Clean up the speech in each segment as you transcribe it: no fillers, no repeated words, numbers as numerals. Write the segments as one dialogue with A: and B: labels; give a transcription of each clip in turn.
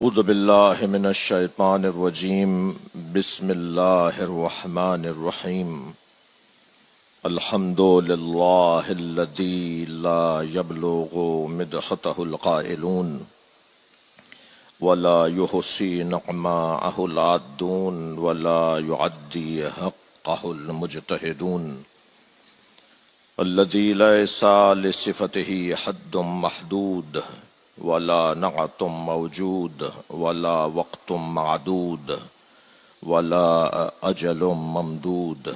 A: اعوذ باللہ من الشیطان الرجیم بسم اللہ الرحمن الرحیم الحمد للہ الذی لا یبلغ مدحتہ القائلون ولا یحصی نعماءہ العادون ولا یعدی حقہ المجتہدون الذی لیس لصفتہ حد محدود ولا نعت موجود ولا وقت معدود ولا اجل ممدود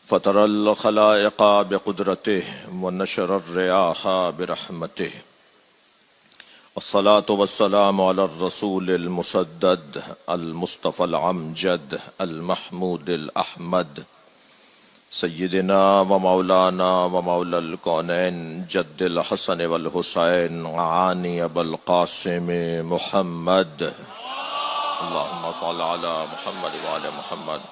A: فطر الخلائق بقدرته ونشر الرياح برحمته الصلاة والسلام على الرسول المسدد المصطفى العمجد المحمود الأحمد سیدنا و مولانا و مولا الکونین جد الحسن والحسین عانی ابو القاسم محمد اللہم صل علی محمد وآل محمد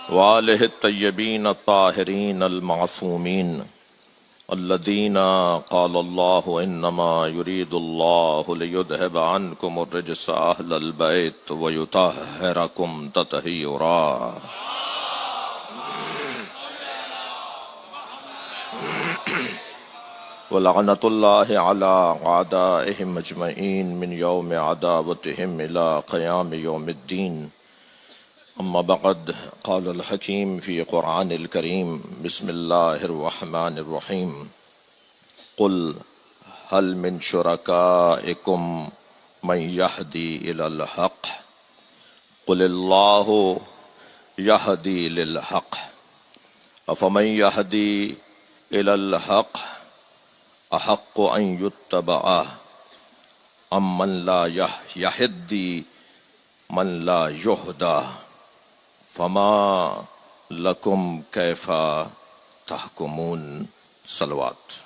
A: وآلہ الطیبین الطاہرین المعصومین الذین قال اللہ انما یرید اللہ لیذہب عنکم الرجس اہل البیت ویطہرکم تطہیرا ولعنت اللہ علی اعدائہم اجمعین من یوم عداوتہم الى قیام یوم الدین اما بعد قال الحکیم فی قرآن الکریم بسم اللہ الرحمن الرحیم قل هل من شرکائکم من یہدی الی الحق قل اللہ یہدی للحق افمن یہدی الی الحق احق ان یتبع ام من لا یہدی من لا یہدی فما لکم کیف تحکمون صلوات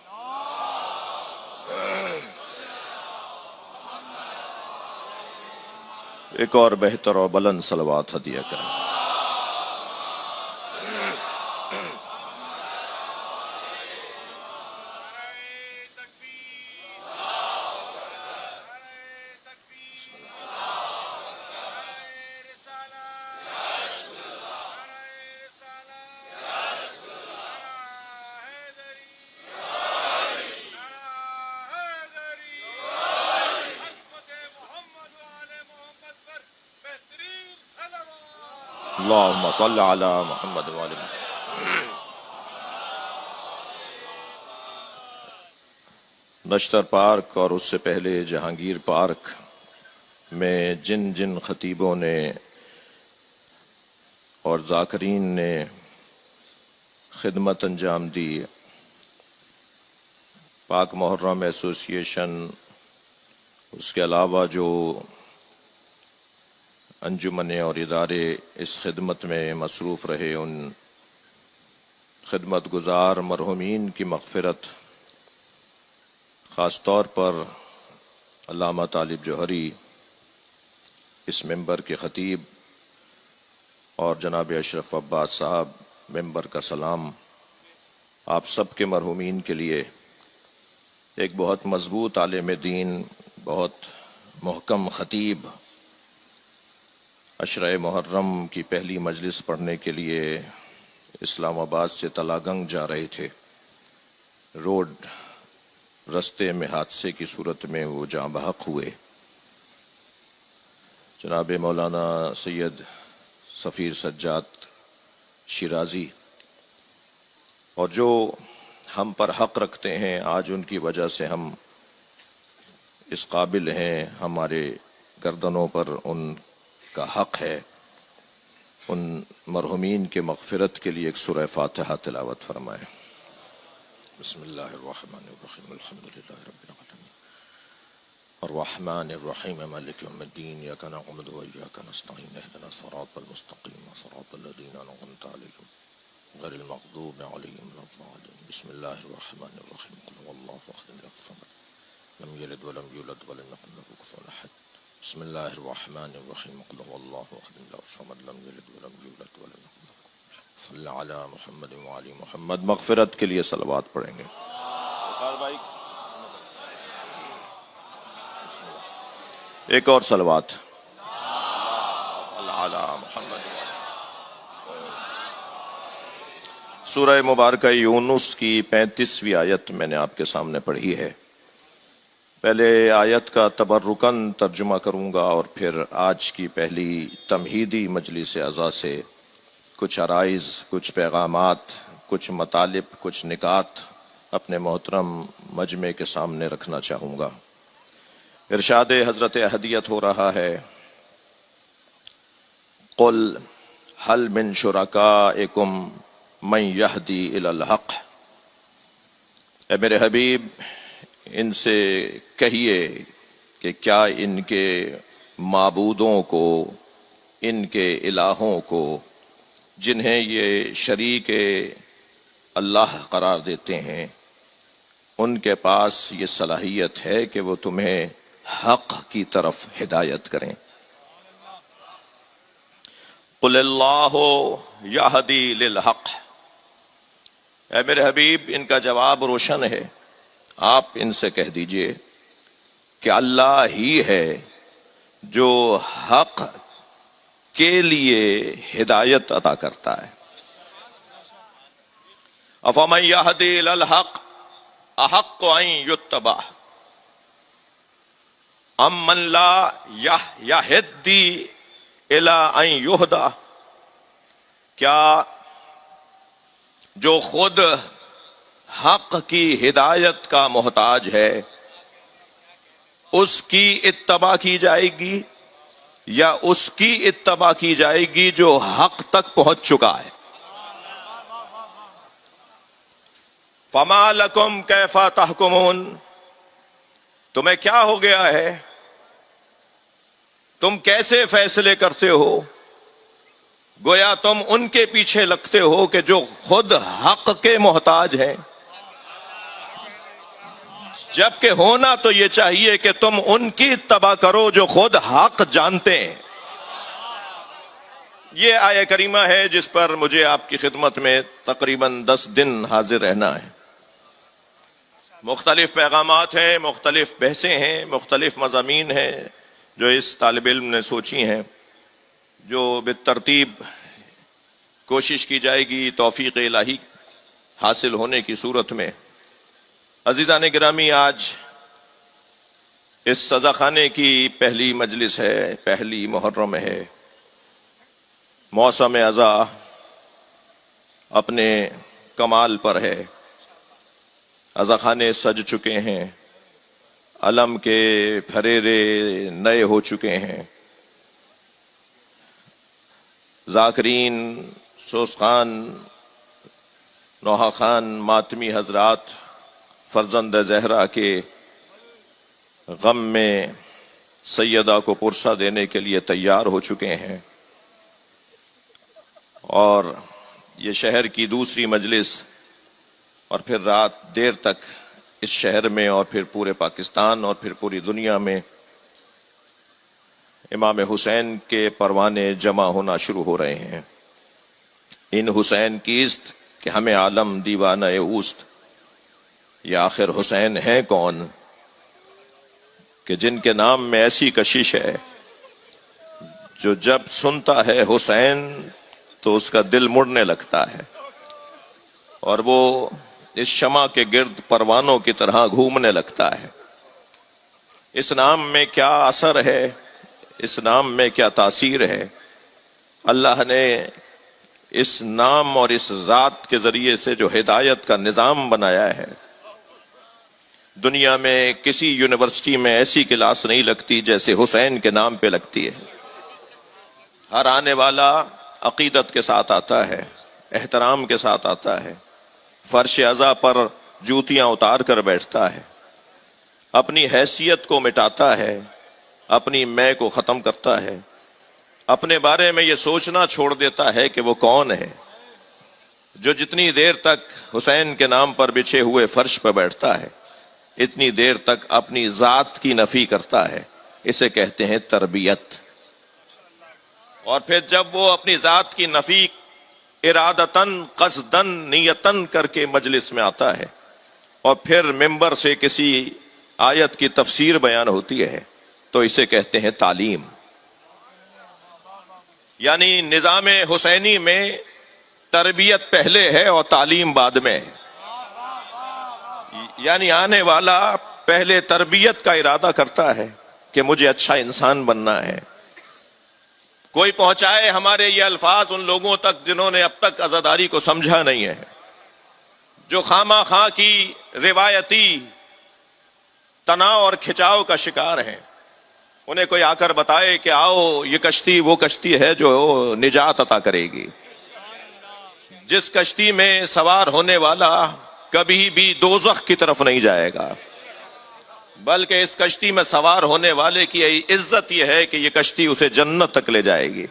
A: ایک اور بہتر اور بلند صلوات ہدیہ کریں اللہم صل علی محمد وآل محمد نشتر پارک اور اس سے پہلے جہانگیر پارک میں جن جن خطیبوں نے اور ذاکرین نے خدمت انجام دی پاک محرم ایسوسی ایشن اس کے علاوہ جو انجمنیں اور ادارے اس خدمت میں مصروف رہے ان خدمت گزار مرحومین کی مغفرت خاص طور پر علامہ طالب جوہری اس ممبر کے خطیب اور جناب اشرف عباس صاحب ممبر کا سلام آپ سب کے مرحومین کے لیے ایک بہت مضبوط عالم دین بہت محکم خطیب عشرہ محرم کی پہلی مجلس پڑھنے کے لیے اسلام آباد سے تلاگنگ جا رہے تھے رستے میں حادثے کی صورت میں وہ جاں بحق ہوئے جناب مولانا سید سفیر سجاد شیرازی اور جو ہم پر حق رکھتے ہیں آج ان کی وجہ سے ہم اس قابل ہیں ہمارے گردنوں پر ان کا حق ہے ان مرحومین کے مغفرت کے لیے ایک سورہ فاتحہ تلاوت فرمائے بسم اللہ الرحمن الرحیم الحمدللہ رب العالمین الرحمن الرحیم مالک یوم الدین ایاک نعبد و ایاک نستعین اهدنا الصراط المستقیم صراط الذین انعمت علیہم غیر المغضوب علیہم ولا الضالین بسم اللہ الرحمن الرحیم قل هو اللہ احد اللہ الصمد لم یلد ولم یولد ولم یکن له کفوا احد بسم اللہ الرحمن الرحیم قل هو اللہ احد اللہ الصمد لم یلد ولم یولد ولم یکن له کفوا احد صلی علی محمد وعلی محمد مغفرت کے لیے صلوات پڑھیں گے ایک اور صلوات علی محمد۔ سورہ مبارکہ یونس کی 35ویں آیت میں نے آپ کے سامنے پڑھی ہے۔ پہلے آیت کا تبرکن ترجمہ کروں گا اور پھر آج کی پہلی تمہیدی مجلس اعزاز سے کچھ عرائض، کچھ پیغامات، کچھ مطالب، کچھ نکات اپنے محترم مجمع کے سامنے رکھنا چاہوں گا۔ ارشاد حضرت احدیت ہو رہا ہے، قل هل من شرکائکم من یہدی الی الحق۔ اے میرے حبیب، ان سے کہیے کہ کیا ان کے معبودوں کو، ان کے الہوں کو جنہیں یہ شریک اللہ قرار دیتے ہیں، ان کے پاس یہ صلاحیت ہے کہ وہ تمہیں حق کی طرف ہدایت کریں؟ قل اللہ یہدی للحق۔ اے میرے حبیب، ان کا جواب روشن ہے، آپ ان سے کہہ دیجئے کہ اللہ ہی ہے جو حق کے لیے ہدایت عطا کرتا ہے۔ افمن یہدی الی الحق احق ان یتبع ام من لا یہدی الی ان یہدی۔ کیا جو خود حق کی ہدایت کا محتاج ہے اس کی اتباع کی جائے گی یا اس کی اتباع کی جائے گی جو حق تک پہنچ چکا ہے؟ فما لکم کیف تحکمون۔ تمہیں کیا ہو گیا ہے؟ تم کیسے فیصلے کرتے ہو؟ گویا تم ان کے پیچھے لگتے ہو کہ جو خود حق کے محتاج ہیں، جبکہ ہونا تو یہ چاہیے کہ تم ان کی اتباع کرو جو خود حق جانتے ہیں۔ یہ آیہ کریمہ ہے جس پر مجھے آپ کی خدمت میں تقریباً 10 دن حاضر رہنا ہے۔ مختلف پیغامات ہیں، مختلف بحثیں ہیں، مختلف مضامین ہیں جو اس طالب علم نے سوچی ہیں، جو بالترتیب کوشش کی جائے گی توفیق الہی حاصل ہونے کی صورت میں۔ عزیزان گرامی، آج اس سزا خانے کی پہلی مجلس ہے، پہلی محرم ہے۔ موسم ازا اپنے کمال پر ہے، ازا خانے سج چکے ہیں، علم کے پھریرے نئے ہو چکے ہیں، ذاکرین، سوسخان، نوحہ خان، ماتمی حضرات فرزند زہرا کے غم میں سیدہ کو پرسہ دینے کے لیے تیار ہو چکے ہیں، اور یہ شہر کی دوسری مجلس، اور پھر رات دیر تک اس شہر میں اور پھر پورے پاکستان اور پھر پوری دنیا میں امام حسین کے پروانے جمع ہونا شروع ہو رہے ہیں۔ ان حسین کیست کہ ہمیں عالم دیوانہ اوست۔ یہ آخر حسین ہیں کون کہ جن کے نام میں ایسی کشش ہے، جو جب سنتا ہے حسین تو اس کا دل مڑنے لگتا ہے، اور وہ اس شمع کے گرد پروانوں کی طرح گھومنے لگتا ہے۔ اس نام میں کیا اثر ہے، اس نام میں کیا تاثیر ہے؟ اللہ نے اس نام اور اس ذات کے ذریعے سے جو ہدایت کا نظام بنایا ہے، دنیا میں کسی یونیورسٹی میں ایسی کلاس نہیں لگتی جیسے حسین کے نام پہ لگتی ہے۔ ہر آنے والا عقیدت کے ساتھ آتا ہے، احترام کے ساتھ آتا ہے، فرش عزا پر جوتیاں اتار کر بیٹھتا ہے، اپنی حیثیت کو مٹاتا ہے، اپنی میں کو ختم کرتا ہے، اپنے بارے میں یہ سوچنا چھوڑ دیتا ہے کہ وہ کون ہے۔ جو جتنی دیر تک حسین کے نام پر بچھے ہوئے فرش پر بیٹھتا ہے، اتنی دیر تک اپنی ذات کی نفی کرتا ہے۔ اسے کہتے ہیں تربیت۔ اور پھر جب وہ اپنی ذات کی نفی ارادتاً، قصداً، نیتاً کر کے مجلس میں آتا ہے، اور پھر ممبر سے کسی آیت کی تفسیر بیان ہوتی ہے، تو اسے کہتے ہیں تعلیم. یعنی نظام حسینی میں تربیت پہلے ہے اور تعلیم بعد میں ہے. یعنی آنے والا پہلے تربیت کا ارادہ کرتا ہے کہ مجھے اچھا انسان بننا ہے. کوئی پہنچائے ہمارے یہ الفاظ ان لوگوں تک جنہوں نے اب تک عزاداری کو سمجھا نہیں ہے, جو خواہ خواہ کی روایتی تناؤ اور کھچاؤ کا شکار ہیں. انہیں کوئی آ کر بتائے کہ آؤ یہ کشتی وہ کشتی ہے جو نجات عطا کرے گی, جس کشتی میں سوار ہونے والا کبھی بھی دوزخ کی طرف نہیں جائے گا, بلکہ اس کشتی میں سوار ہونے والے کی عزت یہ ہے کہ یہ کشتی اسے جنت تک لے جائے گی.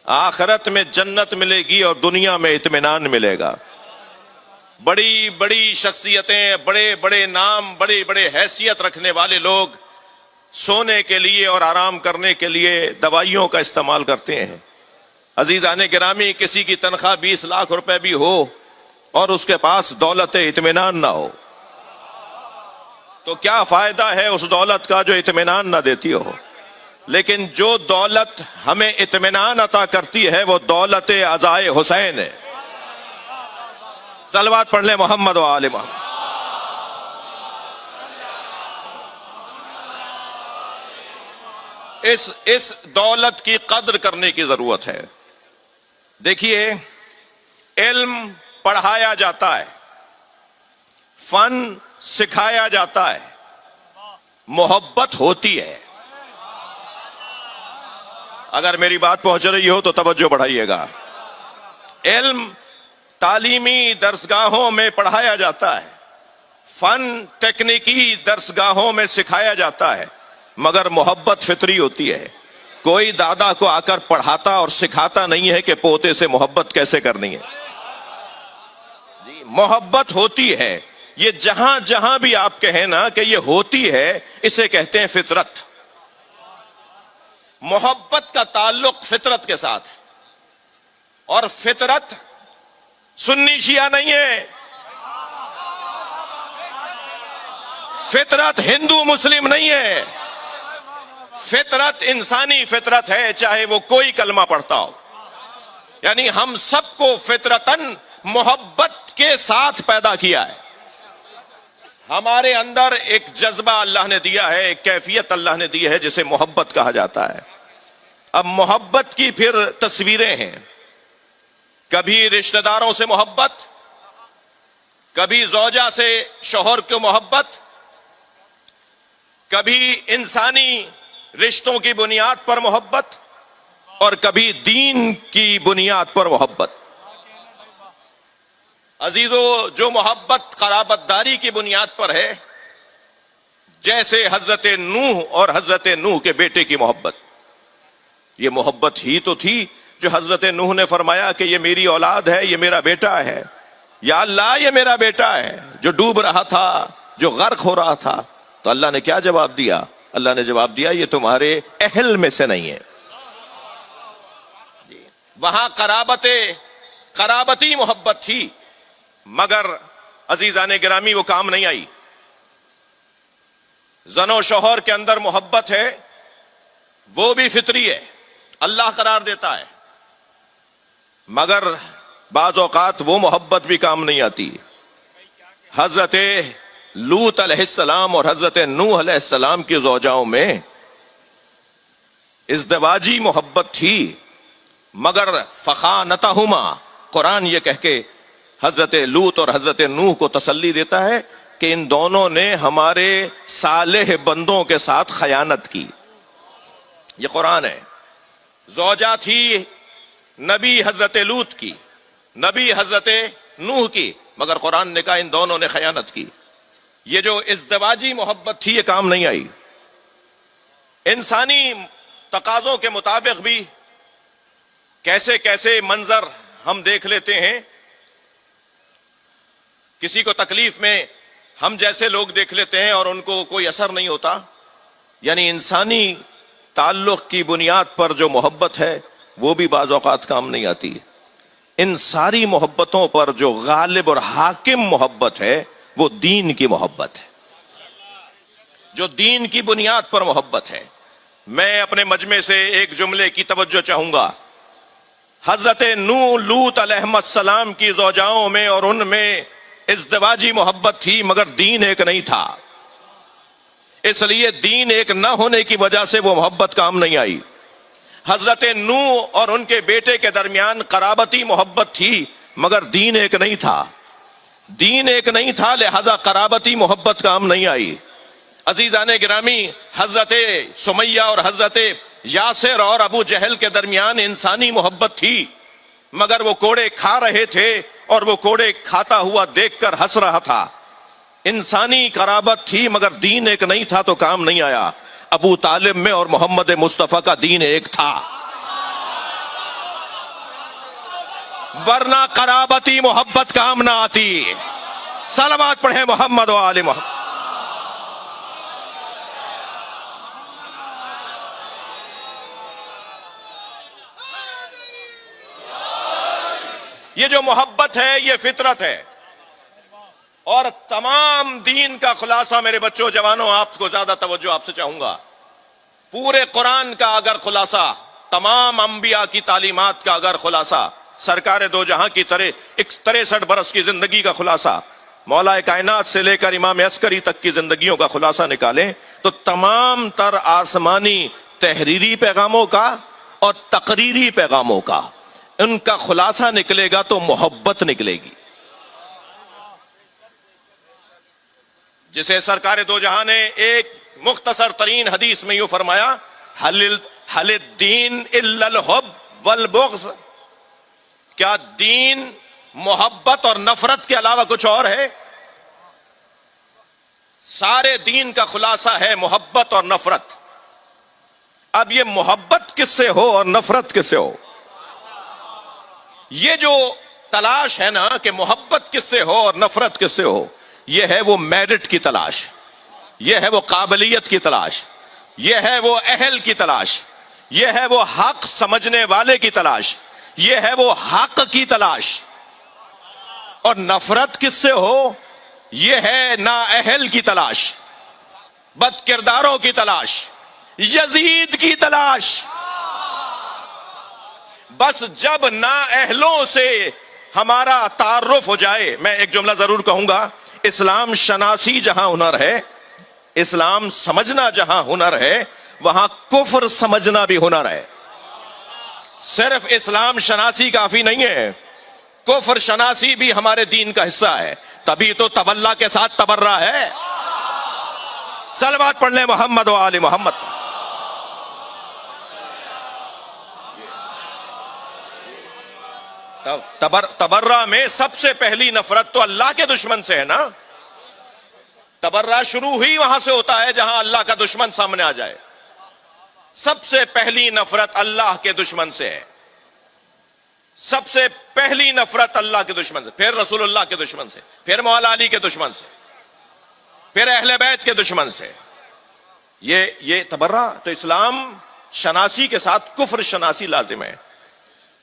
A: آخرت میں جنت ملے گی اور دنیا میں اطمینان ملے گا. بڑی بڑی شخصیتیں, بڑے بڑے نام, بڑے بڑے حیثیت رکھنے والے لوگ سونے کے لیے اور آرام کرنے کے لیے دوائیوں کا استعمال کرتے ہیں. عزیزان گرامی, کسی کی تنخواہ 20 لاکھ روپے بھی ہو اور اس کے پاس دولت اطمینان نہ ہو تو کیا فائدہ ہے اس دولت کا جو اطمینان نہ دیتی ہو. لیکن جو دولت ہمیں اطمینان عطا کرتی ہے وہ دولت عزائے حسین ہے. صلوات پڑھ لیں محمد و آل محمد. اس دولت کی قدر کرنے کی ضرورت ہے. دیکھیے, علم پڑھایا جاتا ہے, فن سکھایا جاتا ہے, محبت ہوتی ہے. اگر میری بات پہنچ رہی ہو تو توجہ بڑھائیے گا. علم تعلیمی درسگاہوں میں پڑھایا جاتا ہے, فن تکنیکی درسگاہوں میں سکھایا جاتا ہے, مگر محبت فطری ہوتی ہے. کوئی دادا کو آ کر پڑھاتا اور سکھاتا نہیں ہے کہ پوتے سے محبت کیسے کرنی ہے. جی, محبت ہوتی ہے. یہ جہاں جہاں بھی آپ کہیں نا کہ یہ ہوتی ہے, اسے کہتے ہیں فطرت. محبت کا تعلق فطرت کے ساتھ ہے, اور فطرت سنی شیعہ نہیں ہے. فطرت ہندو مسلم نہیں ہے. فطرت انسانی فطرت ہے, چاہے وہ کوئی کلمہ پڑھتا ہو. یعنی ہم سب کو فطرتاً محبت کے ساتھ پیدا کیا ہے. ہمارے اندر ایک جذبہ اللہ نے دیا ہے, ایک کیفیت اللہ نے دی ہے جسے محبت کہا جاتا ہے. اب محبت کی پھر تصویریں ہیں. کبھی رشتہ داروں سے محبت, کبھی زوجہ سے شوہر کی محبت, کبھی انسانی رشتوں کی بنیاد پر محبت, اور کبھی دین کی بنیاد پر محبت. عزیزو, جو محبت قرابت داری کی بنیاد پر ہے, جیسے حضرت نوح اور حضرت نوح کے بیٹے کی محبت, یہ محبت ہی تو تھی جو حضرت نوح نے فرمایا کہ یہ میری اولاد ہے, یہ میرا بیٹا ہے. یا اللہ, یہ میرا بیٹا ہے جو ڈوب رہا تھا, جو غرق ہو رہا تھا. تو اللہ نے کیا جواب دیا؟ اللہ نے جواب دیا, یہ تمہارے اہل میں سے نہیں ہے. وہاں قرابتی محبت تھی, مگر عزیزان گرامی وہ کام نہیں آئی. زن و شوہر کے اندر محبت ہے, وہ بھی فطری ہے, اللہ قرار دیتا ہے, مگر بعض اوقات وہ محبت بھی کام نہیں آتی. حضرت لوط علیہ السلام اور حضرت نوح علیہ السلام کی زوجاؤں میں ازدواجی محبت تھی, مگر فخانتہما, قرآن یہ کہہ کے حضرت لوط اور حضرت نوح کو تسلی دیتا ہے کہ ان دونوں نے ہمارے صالح بندوں کے ساتھ خیانت کی. یہ قرآن ہے. زوجہ تھی نبی حضرت لوط کی, نبی حضرت نوح کی, مگر قرآن نے کہا ان دونوں نے خیانت کی. یہ جو ازدواجی محبت تھی یہ کام نہیں آئی. انسانی تقاضوں کے مطابق بھی کیسے کیسے منظر ہم دیکھ لیتے ہیں. کسی کو تکلیف میں ہم جیسے لوگ دیکھ لیتے ہیں اور ان کو کوئی اثر نہیں ہوتا. یعنی انسانی تعلق کی بنیاد پر جو محبت ہے وہ بھی بعض اوقات کام نہیں آتی. ان ساری محبتوں پر جو غالب اور حاکم محبت ہے وہ دین کی محبت ہے. جو دین کی بنیاد پر محبت ہے. میں اپنے مجمع سے ایک جملے کی توجہ چاہوں گا. حضرت نوح لوط علیہ السلام کی زوجاؤں میں اور ان میں ازدواجی محبت تھی، مگر دین ایک نہیں تھا. اس لیے دین ایک نہ ہونے کی وجہ سے وہ محبت کام نہیں آئی. حضرت نوح اور ان کے بیٹے کے درمیان قرابتی محبت تھی، مگر دین ایک نہیں تھا. دین ایک نہیں تھا، لہذا قرابتی محبت کام نہیں آئی. عزیزان گرامی، حضرت سمیہ اور حضرت یاسر اور ابو جہل کے درمیان انسانی محبت تھی، مگر وہ کوڑے کھا رہے تھے اور وہ کوڑے کھاتا ہوا دیکھ کر ہنس رہا تھا. انسانی قرابت تھی مگر دین ایک نہیں تھا تو کام نہیں آیا. ابو طالب میں اور محمد مصطفیٰ کا دین ایک تھا، ورنہ قرابتی محبت کام نہ آتی. صلوات پڑھیں محمد و آل محمد. یہ جو محبت ہے یہ فطرت ہے، اور تمام دین کا خلاصہ میرے بچوں جوانوں، آپ کو زیادہ توجہ آپ سے چاہوں گا. پورے قرآن کا اگر خلاصہ، تمام انبیاء کی تعلیمات کا اگر خلاصہ، سرکار دو جہاں کی 63 برس کی زندگی کا خلاصہ، مولا کائنات سے لے کر امام عسکری تک کی زندگیوں کا خلاصہ نکالیں تو تمام تر آسمانی تحریری پیغاموں کا اور تقریری پیغاموں کا ان کا خلاصہ نکلے گا تو محبت نکلے گی. جسے سرکار دو جہاں نے ایک مختصر ترین حدیث میں یوں فرمایا، حل الدین الا الحب والبغض. کیا دین محبت اور نفرت کے علاوہ کچھ اور ہے؟ سارے دین کا خلاصہ ہے محبت اور نفرت. اب یہ محبت کس سے ہو اور نفرت کس سے ہو، یہ جو تلاش ہے نا کہ محبت کس سے ہو اور نفرت کس سے ہو، یہ ہے وہ میرٹ کی تلاش، یہ ہے وہ قابلیت کی تلاش، یہ ہے وہ اہل کی تلاش، یہ ہے وہ حق سمجھنے والے کی تلاش، یہ ہے وہ حق کی تلاش. اور نفرت کس سے ہو، یہ ہے نااہل کی تلاش، بد کرداروں کی تلاش، یزید کی تلاش. بس جب نااہلوں سے ہمارا تعارف ہو جائے، میں ایک جملہ ضرور کہوں گا، اسلام شناسی جہاں ہنر ہے، اسلام سمجھنا جہاں ہنر ہے، وہاں کفر سمجھنا بھی ہنر ہے. صرف اسلام شناسی کافی نہیں ہے، کفر شناسی بھی ہمارے دین کا حصہ ہے. تبھی تو تبلا کے ساتھ تبرہ ہے. صلوات پڑھ لیں محمد و آل محمد. تبرہ میں سب سے پہلی نفرت تو اللہ کے دشمن سے ہے نا. تبرہ شروع ہی وہاں سے ہوتا ہے جہاں اللہ کا دشمن سامنے آ جائے. سب سے پہلی نفرت اللہ کے دشمن سے ہے، سب سے پہلی نفرت اللہ کے دشمن سے، پھر رسول اللہ کے دشمن سے، پھر مولا علی کے دشمن سے، پھر اہل بیت کے دشمن سے. یہ تبرہ تو اسلام شناسی کے ساتھ کفر شناسی لازم ہے.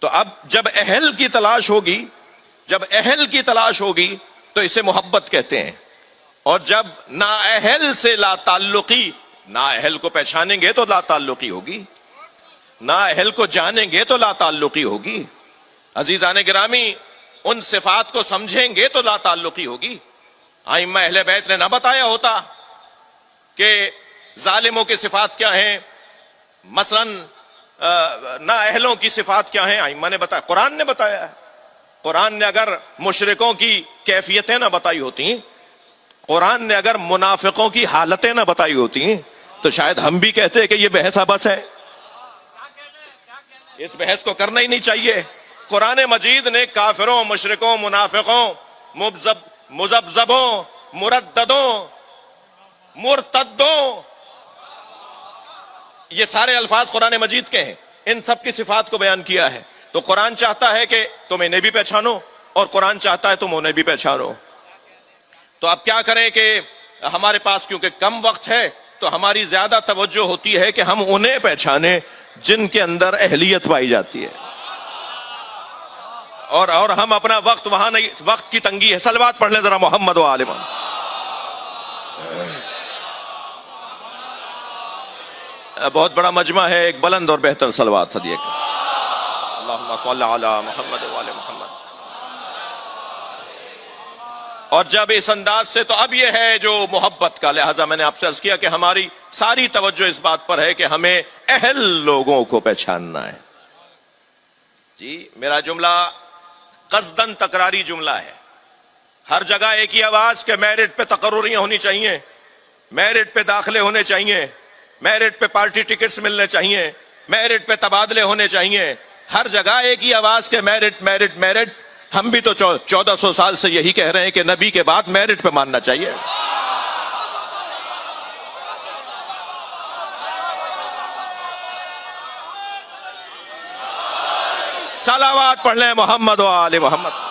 A: تو اب جب اہل کی تلاش ہوگی، جب اہل کی تلاش ہوگی تو اسے محبت کہتے ہیں. اور جب نااہل سے لا تعلقی، نااہل کو پہچانیں گے تو لا تعلقی ہوگی، نااہل کو جانیں گے تو لا تعلقی ہوگی. عزیزان گرامی، ان صفات کو سمجھیں گے تو لا تعلقی ہوگی. ائمہ اہل بیت نے نہ بتایا ہوتا کہ ظالموں کی صفات کیا ہیں، مثلا نااہلوں کی صفات کیا ہیں، ائمہ نے بتایا، قرآن نے بتایا ہے. قرآن نے اگر مشرکوں کی کیفیتیں نہ بتائی ہوتی، قرآن نے اگر منافقوں کی حالتیں نہ بتائی ہوتی تو شاید ہم بھی کہتے کہ یہ بحث آبس ہے، اس بحث کو کرنا ہی نہیں چاہیے. قرآن مجید نے کافروں، مشرکوں، منافقوں، مذبذبوں، مرددوں، مرتدوں، یہ سارے الفاظ قرآن مجید کے ہیں، ان سب کی صفات کو بیان کیا ہے. تو قرآن چاہتا ہے کہ تم انہیں بھی پہچانو اور قرآن چاہتا ہے تم انہیں بھی پہچانو. تو اب کیا کریں کہ ہمارے پاس کیونکہ کم وقت ہے تو ہماری زیادہ توجہ ہوتی ہے کہ ہم انہیں پہچانیں جن کے اندر اہلیت پائی جاتی ہے، اور ہم اپنا وقت وہاں نہیں، وقت کی تنگی ہے. صلوات پڑھ لیں ذرا محمد و آل محمد. بہت بڑا مجمع ہے، ایک بلند اور بہتر صلوات ہدیہ کریں۔ اللہم صلی علی محمد وآل محمد۔ اور جب اس انداز سے، تو اب یہ ہے جو محبت کا، لہذا میں نے آپ سے عرض کیا کہ ہماری ساری توجہ اس بات پر ہے کہ ہمیں اہل لوگوں کو پہچاننا ہے۔ جی میرا جملہ قصداً تکراری جملہ ہے، ہر جگہ ایک ہی آواز کہ میرٹ پہ تقرریاں ہونی چاہیے، میرٹ پہ داخلے ہونے چاہیے، میرٹ پہ پارٹی ٹکٹس ملنے چاہیے، میرٹ پہ تبادلے ہونے چاہیے، ہر جگہ ایک ہی آواز کہ میرٹ میرٹ میرٹ۔ ہم بھی تو 1400 سال سے یہی کہہ رہے ہیں کہ نبی کے بعد میرٹ پہ ماننا چاہیے۔ صلوات پڑھ لیں محمد و آل محمد۔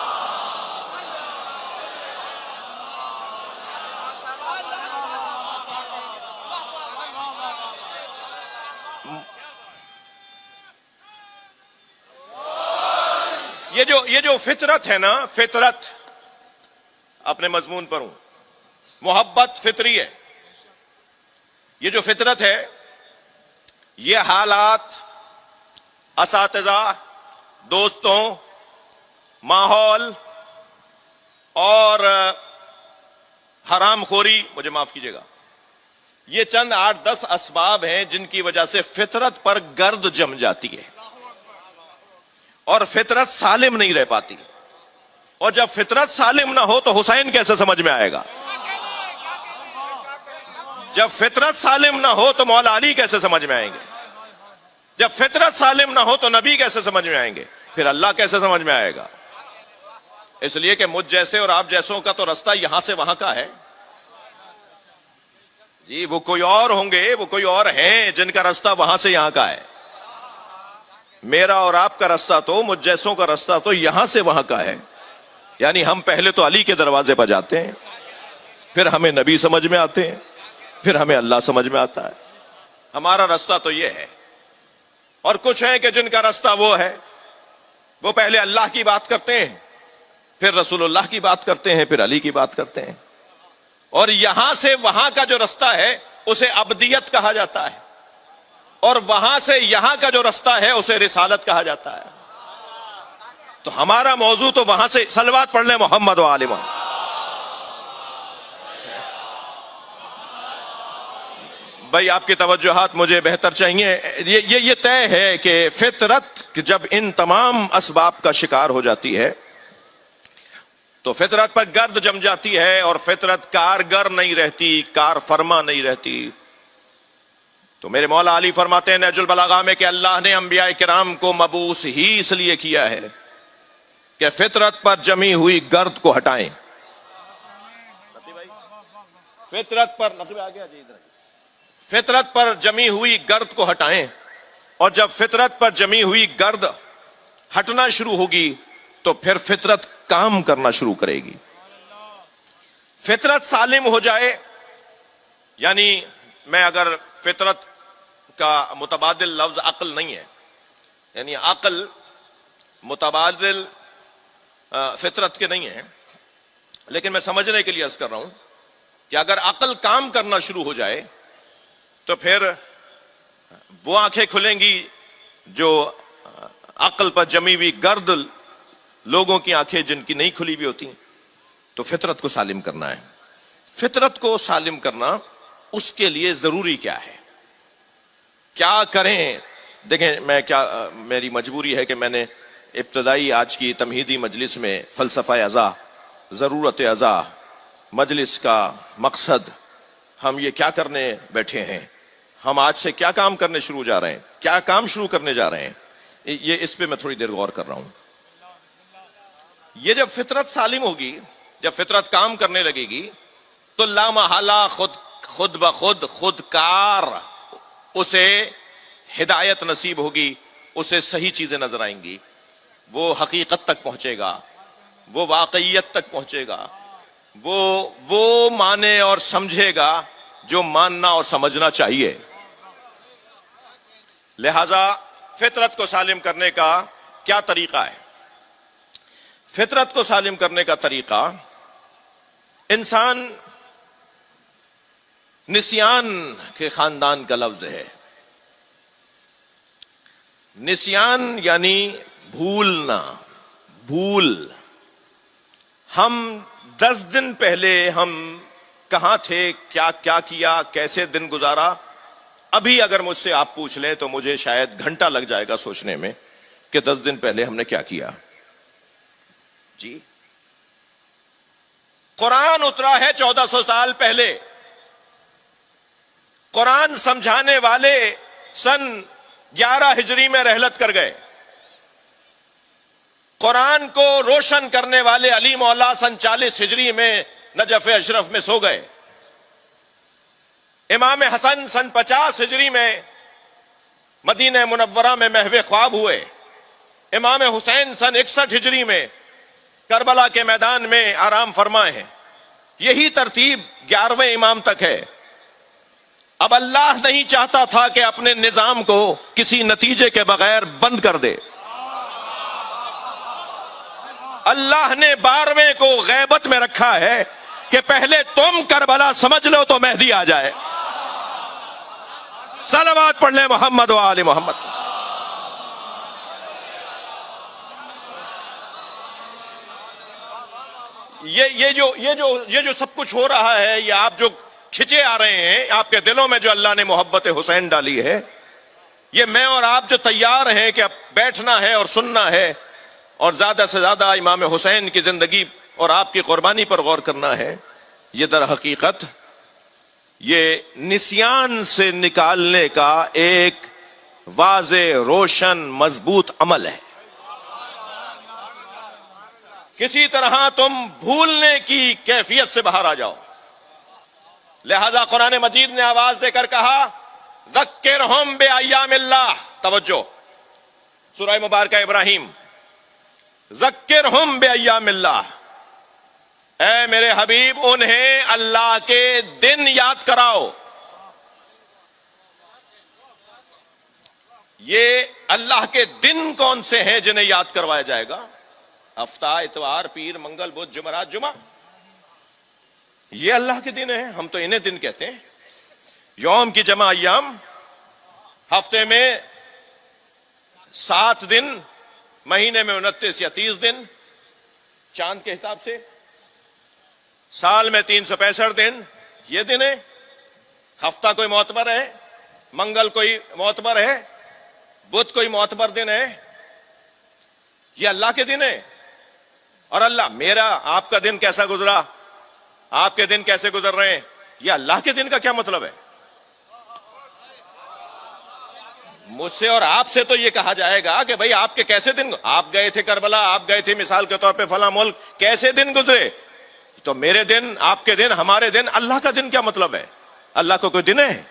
A: یہ جو فطرت ہے نا، فطرت اپنے مضمون پر ہوں، محبت فطری ہے۔ یہ جو فطرت ہے، یہ حالات، اساتذہ، دوستوں، ماحول اور حرام خوری، مجھے معاف کیجیے گا، یہ چند 8-10 اسباب ہیں جن کی وجہ سے فطرت پر گرد جم جاتی ہے اور فطرت سالم نہیں رہ پاتی۔ اور جب فطرت سالم نہ ہو تو حسین کیسے سمجھ میں آئے گا؟ جب فطرت سالم نہ ہو تو مولا علی کیسے سمجھ میں آئیں گے؟ جب فطرت سالم نہ ہو تو نبی کیسے سمجھ میں آئیں گے؟ پھر اللہ کیسے سمجھ میں آئے گا؟ اس لیے کہ مجھ جیسے اور آپ جیسوں کا تو رستہ یہاں سے وہاں کا ہے جی، وہ کوئی اور ہوں گے، وہ کوئی اور ہیں جن کا رستہ وہاں سے یہاں کا ہے۔ میرا اور آپ کا رستہ تو، مجھ جیسوں کا رستہ تو یہاں سے وہاں کا ہے۔ یعنی ہم پہلے تو علی کے دروازے پر جاتے ہیں، پھر ہمیں نبی سمجھ میں آتے ہیں، پھر ہمیں اللہ سمجھ میں آتا ہے۔ ہمارا رستہ تو یہ ہے۔ اور کچھ ہیں کہ جن کا رستہ وہ ہے، وہ پہلے اللہ کی بات کرتے ہیں، پھر رسول اللہ کی بات کرتے ہیں، پھر علی کی بات کرتے ہیں۔ اور یہاں سے وہاں کا جو رستہ ہے اسے ابدیت کہا جاتا ہے، اور وہاں سے یہاں کا جو رستہ ہے اسے رسالت کہا جاتا ہے۔ تو ہمارا موضوع تو وہاں سے، صلوات پڑھ لیں محمد و آل محمد۔ بھائی آپ کی توجہات مجھے بہتر چاہیے۔ یہ طے ہے کہ فطرت جب ان تمام اسباب کا شکار ہو جاتی ہے تو فطرت پر گرد جم جاتی ہے، اور فطرت کارگر نہیں رہتی، کار فرما نہیں رہتی۔ تو میرے مولا علی فرماتے ہیں نہج البلاغہ میں کہ اللہ نے انبیاء کرام کو مبعوث ہی اس لیے کیا ہے کہ فطرت پر جمی ہوئی گرد کو ہٹائیں۔ فطرت پر جمی ہوئی گرد کو ہٹائیں، اور جب فطرت پر جمی ہوئی گرد ہٹنا شروع ہوگی تو پھر فطرت کام کرنا شروع کرے گی۔ فطرت سالم ہو جائے، یعنی میں اگر فطرت کا متبادل لفظ عقل نہیں ہے، یعنی عقل متبادل فطرت کے نہیں ہے، لیکن میں سمجھنے کے لیے عرض کر رہا ہوں کہ اگر عقل کام کرنا شروع ہو جائے تو پھر وہ آنکھیں کھلیں گی جو عقل پر جمی ہوئی گرد لوگوں کی آنکھیں جن کی نہیں کھلی ہوئی ہوتی۔ تو فطرت کو سالم کرنا ہے۔ فطرت کو سالم کرنا، اس کے لیے ضروری کیا ہے، کیا کریں؟ دیکھیں، میری مجبوری ہے کہ میں نے ابتدائی آج کی تمہیدی مجلس میں فلسفہ ازا، ضرورت ازا، مجلس کا مقصد، ہم یہ کیا کرنے بیٹھے ہیں، ہم آج سے کیا کام کرنے شروع جا رہے ہیں، کیا کام شروع کرنے جا رہے ہیں، یہ اس پہ میں تھوڑی دیر غور کر رہا ہوں۔ یہ جب فطرت سالم ہوگی، جب فطرت کام کرنے لگے گی تو لا محالہ خود بخود خودکار اسے ہدایت نصیب ہوگی، اسے صحیح چیزیں نظر آئیں گی، وہ حقیقت تک پہنچے گا، وہ واقعیت تک پہنچے گا، وہ مانے اور سمجھے گا جو ماننا اور سمجھنا چاہیے۔ لہذا فطرت کو سالم کرنے کا کیا طریقہ ہے؟ فطرت کو سالم کرنے کا طریقہ، انسان نسیان کے خاندان کا لفظ ہے، نسیان یعنی بھولنا، بھول۔ ہم 10 دن پہلے ہم کہاں تھے، کیا کیا کیا، کیسے دن گزارا، ابھی اگر مجھ سے آپ پوچھ لیں تو مجھے شاید گھنٹہ لگ جائے گا سوچنے میں کہ 10 دن پہلے ہم نے کیا کیا۔ جی، قرآن اترا ہے 1400 سال پہلے، قرآن سمجھانے والے سن 11 ہجری میں رحلت کر گئے، قرآن کو روشن کرنے والے علی مولا سن 40 ہجری میں نجف اشرف میں سو گئے، امام حسن سن 50 ہجری میں مدینہ منورہ میں محو خواب ہوئے، امام حسین سن 61 ہجری میں کربلا کے میدان میں آرام فرمائے ہیں۔ یہی ترتیب 11ویں امام تک ہے۔ اب اللہ نہیں چاہتا تھا کہ اپنے نظام کو کسی نتیجے کے بغیر بند کر دے، اللہ نے 12ویں کو غیبت میں رکھا ہے کہ پہلے تم کربلا سمجھ لو تو مہدی آ جائے۔ صلوات پڑھ لیں محمد و آل محمد۔ یہ جو سب کچھ ہو رہا ہے، یہ آپ جو کھچے آ رہے ہیں، آپ کے دلوں میں جو اللہ نے محبت حسین ڈالی ہے، یہ میں اور آپ جو تیار ہیں کہ اب بیٹھنا ہے اور سننا ہے اور زیادہ سے زیادہ امام حسین کی زندگی اور آپ کی قربانی پر غور کرنا ہے، یہ در حقیقت یہ نسیان سے نکالنے کا ایک واضح، روشن، مضبوط عمل ہے۔ کسی طرح تم بھولنے کی کیفیت سے باہر آ جاؤ، لہذا قرآن مجید نے آواز دے کر کہا ذکرہم بایام اللہ۔ توجہ، سورہ مبارکہ ابراہیم، ذکرہم بایام اللہ، اے میرے حبیب انہیں اللہ کے دن یاد کراؤ۔ یہ اللہ کے دن کون سے ہیں جنہیں یاد کروایا جائے گا؟ ہفتہ، اتوار، پیر، منگل، بدھ، جمعرات، جمعہ، یہ اللہ کے دن ہیں، ہم تو انہیں دن کہتے ہیں۔ یوم کی جمع ایام، ہفتے میں 7 دن، مہینے میں 29 یا 30 دن چاند کے حساب سے، سال میں 365 دن، یہ دن ہے۔ ہفتہ کوئی معتبر ہے، منگل کوئی معتبر ہے، بدھ کوئی معتبر دن ہے، یہ اللہ کے دن ہے۔ اور اللہ، میرا آپ کا دن کیسا گزرا، آپ کے دن کیسے گزر رہے ہیں، یہ اللہ کے دن کا کیا مطلب ہے؟ مجھ سے اور آپ سے تو یہ کہا جائے گا کہ بھئی آپ کے کیسے دن، آپ گئے تھے کربلا، آپ گئے تھے مثال کے طور پہ فلاں ملک، کیسے دن گزرے؟ تو میرے دن، آپ کے دن، ہمارے دن، اللہ کا دن کیا مطلب ہے؟ اللہ کو کوئی دن ہے؟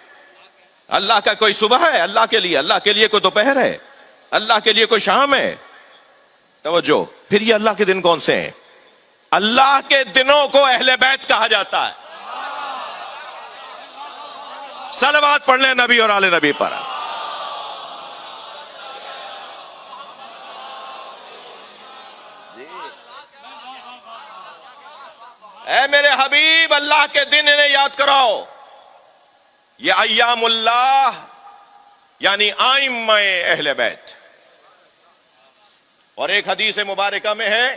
A: اللہ کا کوئی صبح ہے اللہ کے لیے؟ اللہ کے لیے کوئی دوپہر ہے؟ اللہ کے لیے کوئی شام ہے؟ توجہ، پھر یہ اللہ کے دن کون سے ہیں؟ اللہ کے دنوں کو اہل بیت کہا جاتا ہے۔ صلوات پڑھ لیں نبی اور آل نبی پر۔ اے میرے حبیب اللہ کے دن انہیں یاد کراؤ۔ یہ ایام اللہ یعنی ائمہ اہل بیت۔ اور ایک حدیث مبارکہ میں ہے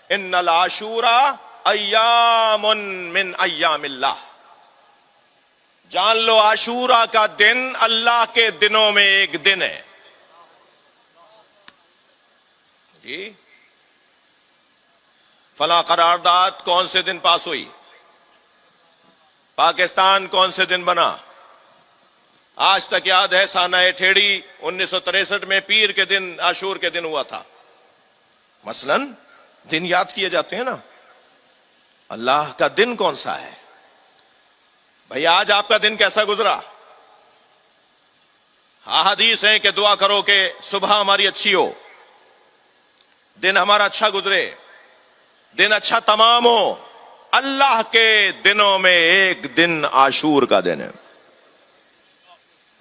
A: ان العاشورا ایام من ایام اللہ، جان لو عاشورہ کا دن اللہ کے دنوں میں ایک دن ہے۔ جی، فلاں قرارداد کون سے دن پاس ہوئی، پاکستان کون سے دن بنا؟ آج تک یاد ہے سانہ ٹھیڑی 1963 میں پیر کے دن، عاشور کے دن ہوا تھا۔ مثلاً دن یاد کیے جاتے ہیں نا، اللہ کا دن کون سا ہے؟ بھئی آج آپ کا دن کیسا گزرا؟ احادیث ہیں کہ دعا کرو کہ صبح ہماری اچھی ہو، دن ہمارا اچھا گزرے، دن اچھا تمام ہو۔ اللہ کے دنوں میں ایک دن عاشور کا دن ہے،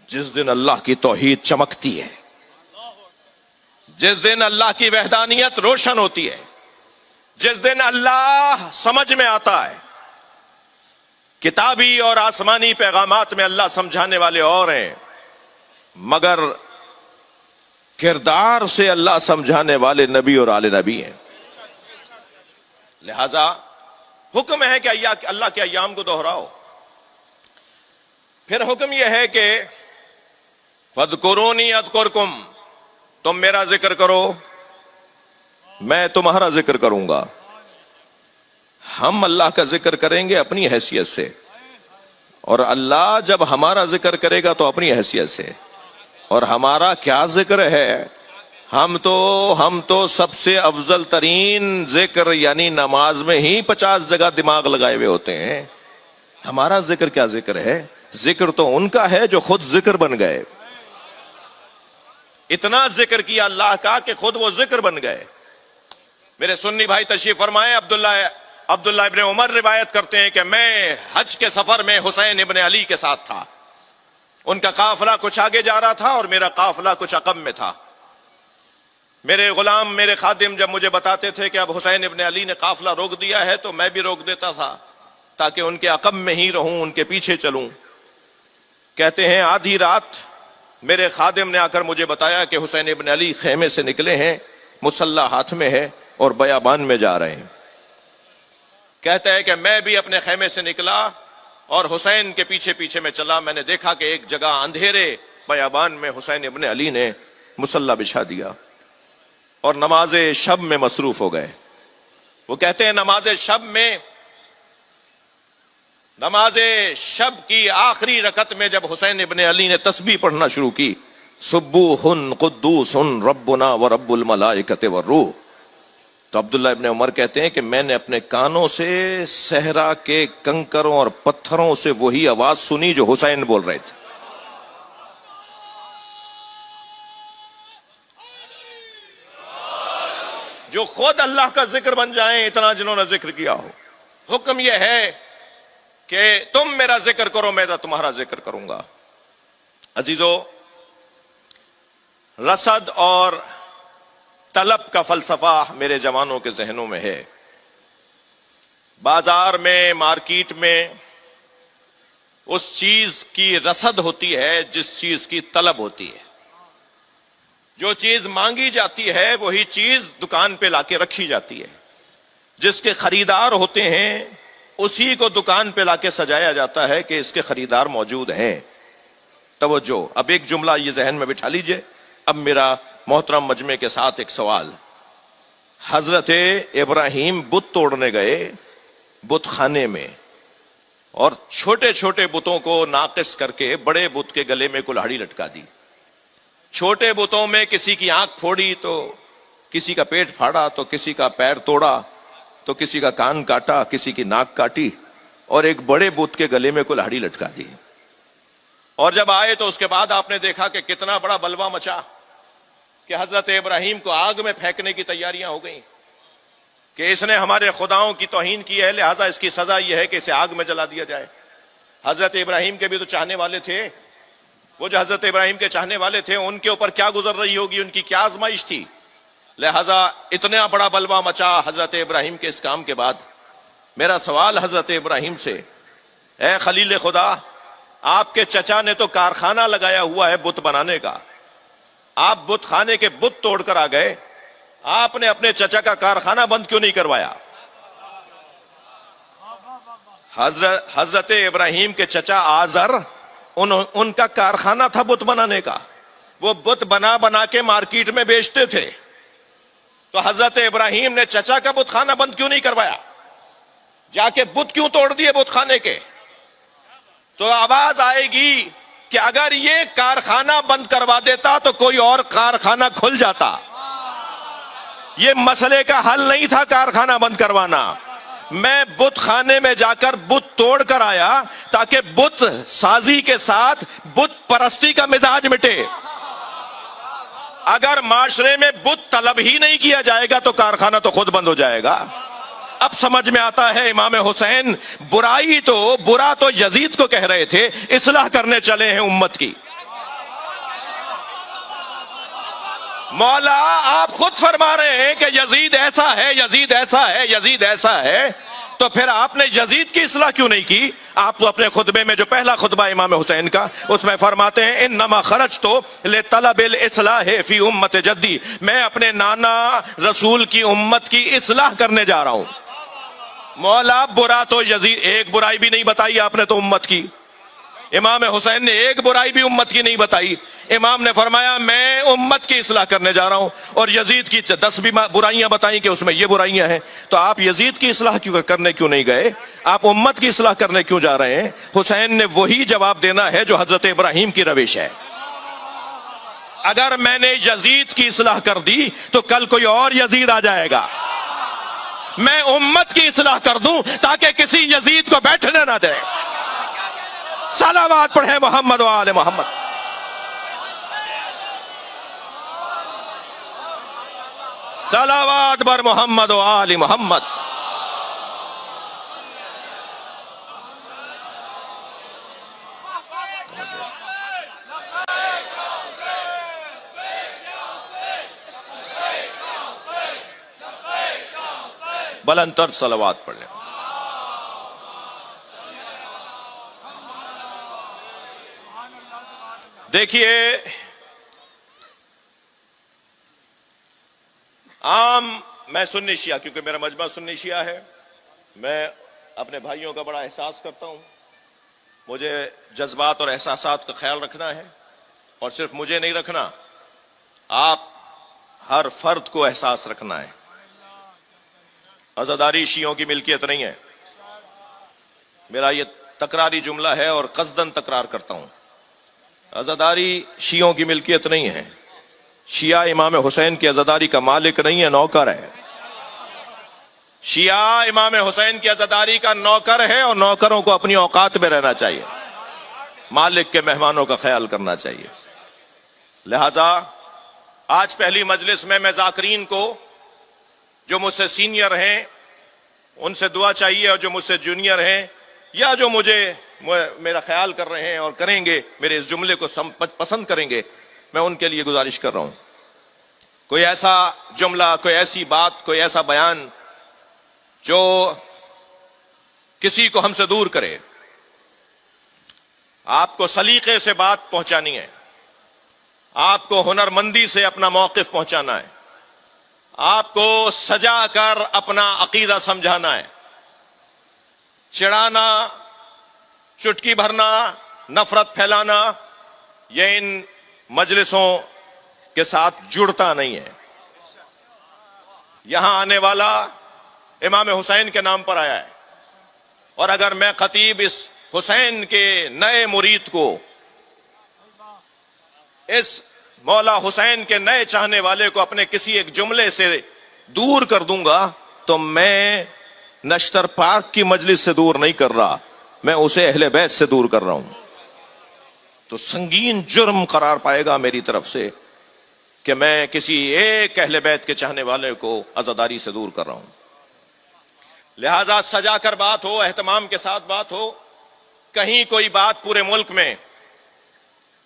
A: جس دن اللہ کی توحید چمکتی ہے، جس دن اللہ کی وحدانیت روشن ہوتی ہے، جس دن اللہ سمجھ میں آتا ہے۔ کتابی اور آسمانی پیغامات میں اللہ سمجھانے والے اور ہیں، مگر کردار سے اللہ سمجھانے والے نبی اور آل نبی ہیں. لہذا حکم ہے کہ اللہ کے ایام کو دہراؤ. پھر حکم یہ ہے کہ فَاذْكُرُونِي أَذْكُرْكُمْ، تم میرا ذکر کرو میں تمہارا ذکر کروں گا. ہم اللہ کا ذکر کریں گے اپنی حیثیت سے، اور اللہ جب ہمارا ذکر کرے گا تو اپنی حیثیت سے. اور ہمارا کیا ذکر ہے؟ ہم تو سب سے افضل ترین ذکر یعنی نماز میں ہی 50 جگہ دماغ لگائے ہوئے ہوتے ہیں. ہمارا ذکر کیا ذکر ہے؟ ذکر تو ان کا ہے جو خود ذکر بن گئے. اتنا ذکر کیا اللہ کا کہ خود وہ ذکر بن گئے. میرے سنی بھائی تشریف فرمائے. عبداللہ ابن عمر روایت کرتے ہیں کہ میں حج کے سفر میں حسین ابن علی کے ساتھ تھا. ان کا قافلہ کچھ آگے جا رہا تھا اور میرا قافلہ کچھ عقب میں تھا. میرے غلام میرے خادم جب مجھے بتاتے تھے کہ اب حسین ابن علی نے قافلہ روک دیا ہے تو میں بھی روک دیتا تھا تاکہ ان کے عقب میں ہی رہوں، ان کے پیچھے چلوں. کہتے ہیں آدھی رات میرے خادم نے آ کر مجھے بتایا کہ حسین ابن علی خیمے سے نکلے ہیں، مسلح ہاتھ میں ہے اور بیابان میں جا رہے ہیں. کہتا ہے کہ میں بھی اپنے خیمے سے نکلا اور حسین کے پیچھے پیچھے میں چلا. میں نے دیکھا کہ ایک جگہ اندھیرے بیابان میں حسین ابن علی نے مسلح بچھا دیا اور نماز شب میں مصروف ہو گئے. وہ کہتے ہیں نماز شب کی آخری رکعت میں جب حسین ابن علی نے تسبیح پڑھنا شروع کی، سبوح قدوس ربنا ورب الملائکۃ والروح، تو عبداللہ ابن عمر کہتے ہیں کہ میں نے اپنے کانوں سے صحرا کے کنکروں اور پتھروں سے وہی آواز سنی جو حسین بول رہے تھے. جو خود اللہ کا ذکر بن جائیں، اتنا جنہوں نے ذکر کیا ہو. حکم یہ ہے کہ تم میرا ذکر کرو میں تمہارا ذکر کروں گا. عزیزو، رصد اور طلب کا فلسفہ میرے جوانوں کے ذہنوں میں ہے. بازار میں، مارکیٹ میں اس چیز کی رصد ہوتی ہے جس چیز کی طلب ہوتی ہے. جو چیز مانگی جاتی ہے وہی چیز دکان پہ لا کے رکھی جاتی ہے. جس کے خریدار ہوتے ہیں اسی کو دکان پہ لا کے سجایا جاتا ہے کہ اس کے خریدار موجود ہیں. توجہ، اب ایک جملہ یہ ذہن میں بٹھا لیجئے. اب میرا محترم مجمع کے ساتھ ایک سوال. حضرت ابراہیم بت توڑنے گئے بت خانے میں اور چھوٹے چھوٹے بتوں کو ناقص کر کے بڑے بت کے گلے میں کلہاڑی لٹکا دی. چھوٹے بتوں میں کسی کی آنکھ پھوڑی تو کسی کا پیٹ پھاڑا تو کسی کا پیر توڑا تو کسی کا کان کاٹا، کسی کی ناک کاٹی، اور ایک بڑے بت کے گلے میں کلہاڑی لٹکا دی. اور جب آئے تو اس کے بعد آپ نے دیکھا کہ کتنا بڑا بلوا مچا کہ حضرت ابراہیم کو آگ میں پھینکنے کی تیاریاں ہو گئیں کہ اس نے ہمارے خداؤں کی توہین کی ہے، لہذا اس کی سزا یہ ہے کہ اسے آگ میں جلا دیا جائے. حضرت ابراہیم کے بھی تو چاہنے والے تھے. وہ جو حضرت ابراہیم کے چاہنے والے تھے ان کے اوپر کیا گزر رہی ہوگی، ان کی کیا آزمائش تھی. لہذا اتنا بڑا بلوا مچا حضرت ابراہیم کے اس کام کے بعد. میرا سوال حضرت ابراہیم سے، اے خلیل خدا، آپ کے چچا نے تو کارخانہ لگایا ہوا ہے بت بنانے کا، آپ بت خانے کے بت توڑ کر آ گئے، آپ نے اپنے چچا کا کارخانہ بند کیوں نہیں کروایا؟ حضرت ابراہیم کے چچا آزر ان کا کارخانہ تھا بت بنانے کا. وہ بت بنا بنا کے مارکیٹ میں بیچتے تھے. تو حضرت ابراہیم نے چچا کا بت خانہ بند کیوں نہیں کروایا؟ جا کے بت کیوں توڑ دیے بت خانے کے؟ تو آواز آئے گی کہ اگر یہ کارخانہ بند کروا دیتا تو کوئی اور کارخانہ کھل جاتا. یہ مسئلے کا حل نہیں تھا کارخانہ بند کروانا. میں بت خانے میں جا کر بت توڑ کر آیا تاکہ بت سازی کے ساتھ بت پرستی کا مزاج مٹے. اگر معاشرے میں بت طلب ہی نہیں کیا جائے گا تو کارخانہ تو خود بند ہو جائے گا. اب سمجھ میں آتا ہے امام حسین برا تو یزید کو کہہ رہے تھے، اصلاح کرنے چلے ہیں امت کی. مولا آپ خود فرما رہے ہیں کہ یزید ایسا ہے، یزید ایسا ہے، یزید ایسا ہے، تو پھر آپ نے یزید کی اصلاح کیوں نہیں کی؟ آپ تو اپنے خطبے میں جو پہلا خطبہ امام حسین کا، اس میں فرماتے ہیں انما خرجت لطلب الاصلاح فی امت جدی، میں اپنے نانا رسول کی امت کی اصلاح کرنے جا رہا ہوں۔ مولا برا تو یزید، ایک برائی بھی نہیں بتائی آپ نے تو امت کی، امام حسین نے ایک برائی بھی امت کی نہیں بتائی۔ امام نے فرمایا میں امت کی اصلاح کرنے جا رہا ہوں، اور یزید کی 10 بھی برائیاں بتائیں کہ اس میں یہ برائیاں ہیں، تو آپ یزید کی اصلاح کرنے کیوں نہیں گئے؟ آپ امت کی اصلاح کرنے کیوں جا رہے ہیں؟ حسین نے وہی جواب دینا ہے جو حضرت ابراہیم کی روش ہے۔ اگر میں نے یزید کی اصلاح کر دی تو کل کوئی اور یزید آ جائے گا، میں امت کی اصلاح کر دوں تاکہ کسی یزید کو بیٹھنے نہ دے۔ صلوات پڑھیں محمد و آل محمد۔ صلوات بر محمد و آل محمد۔ بلند تر صلوات پڑھ لیں۔ دیکھیے، میں سنی شیعہ، کیونکہ میرا مجمع سنی شیعہ ہے، میں اپنے بھائیوں کا بڑا احساس کرتا ہوں، مجھے جذبات اور احساسات کا خیال رکھنا ہے، اور صرف مجھے نہیں رکھنا، آپ ہر فرد کو احساس رکھنا ہے۔ عزاداری شیعوں کی ملکیت نہیں ہے، میرا یہ تکراری جملہ ہے اور قصداً تکرار کرتا ہوں، عزاداری شیعوں کی ملکیت نہیں ہے۔ شیعہ امام حسین کی عزاداری کا مالک نہیں ہے، نوکر ہے۔ شیعہ امام حسین کی عزاداری کا نوکر ہے، اور نوکروں کو اپنی اوقات میں رہنا چاہیے، مالک کے مہمانوں کا خیال کرنا چاہیے۔ لہذا آج پہلی مجلس میں ذاکرین کو، جو مجھ سے سینئر ہیں ان سے دعا چاہیے، اور جو مجھ سے جونیئر ہیں یا جو میرا خیال کر رہے ہیں اور کریں گے، میرے اس جملے کو پسند کریں گے، میں ان کے لیے گزارش کر رہا ہوں، کوئی ایسا جملہ، کوئی ایسی بات، کوئی ایسا بیان جو کسی کو ہم سے دور کرے۔ آپ کو سلیقے سے بات پہنچانی ہے، آپ کو ہنرمندی سے اپنا موقف پہنچانا ہے، آپ کو سجا کر اپنا عقیدہ سمجھانا ہے۔ چڑھانا، چٹکی بھرنا، نفرت پھیلانا، یہ ان مجلسوں کے ساتھ جڑتا نہیں ہے۔ یہاں آنے والا امام حسین کے نام پر آیا ہے، اور اگر میں خطیب اس حسین کے نئے مرید کو، اس مولا حسین کے نئے چاہنے والے کو اپنے کسی ایک جملے سے دور کر دوں گا تو میں نشتر پاک کی مجلس سے دور نہیں کر رہا، میں اسے اہل بیت سے دور کر رہا ہوں۔ تو سنگین جرم قرار پائے گا میری طرف سے کہ میں کسی ایک اہل بیت کے چاہنے والے کو عزاداری سے دور کر رہا ہوں۔ لہذا سجا کر بات ہو، اہتمام کے ساتھ بات ہو۔ کہیں کوئی بات پورے ملک میں،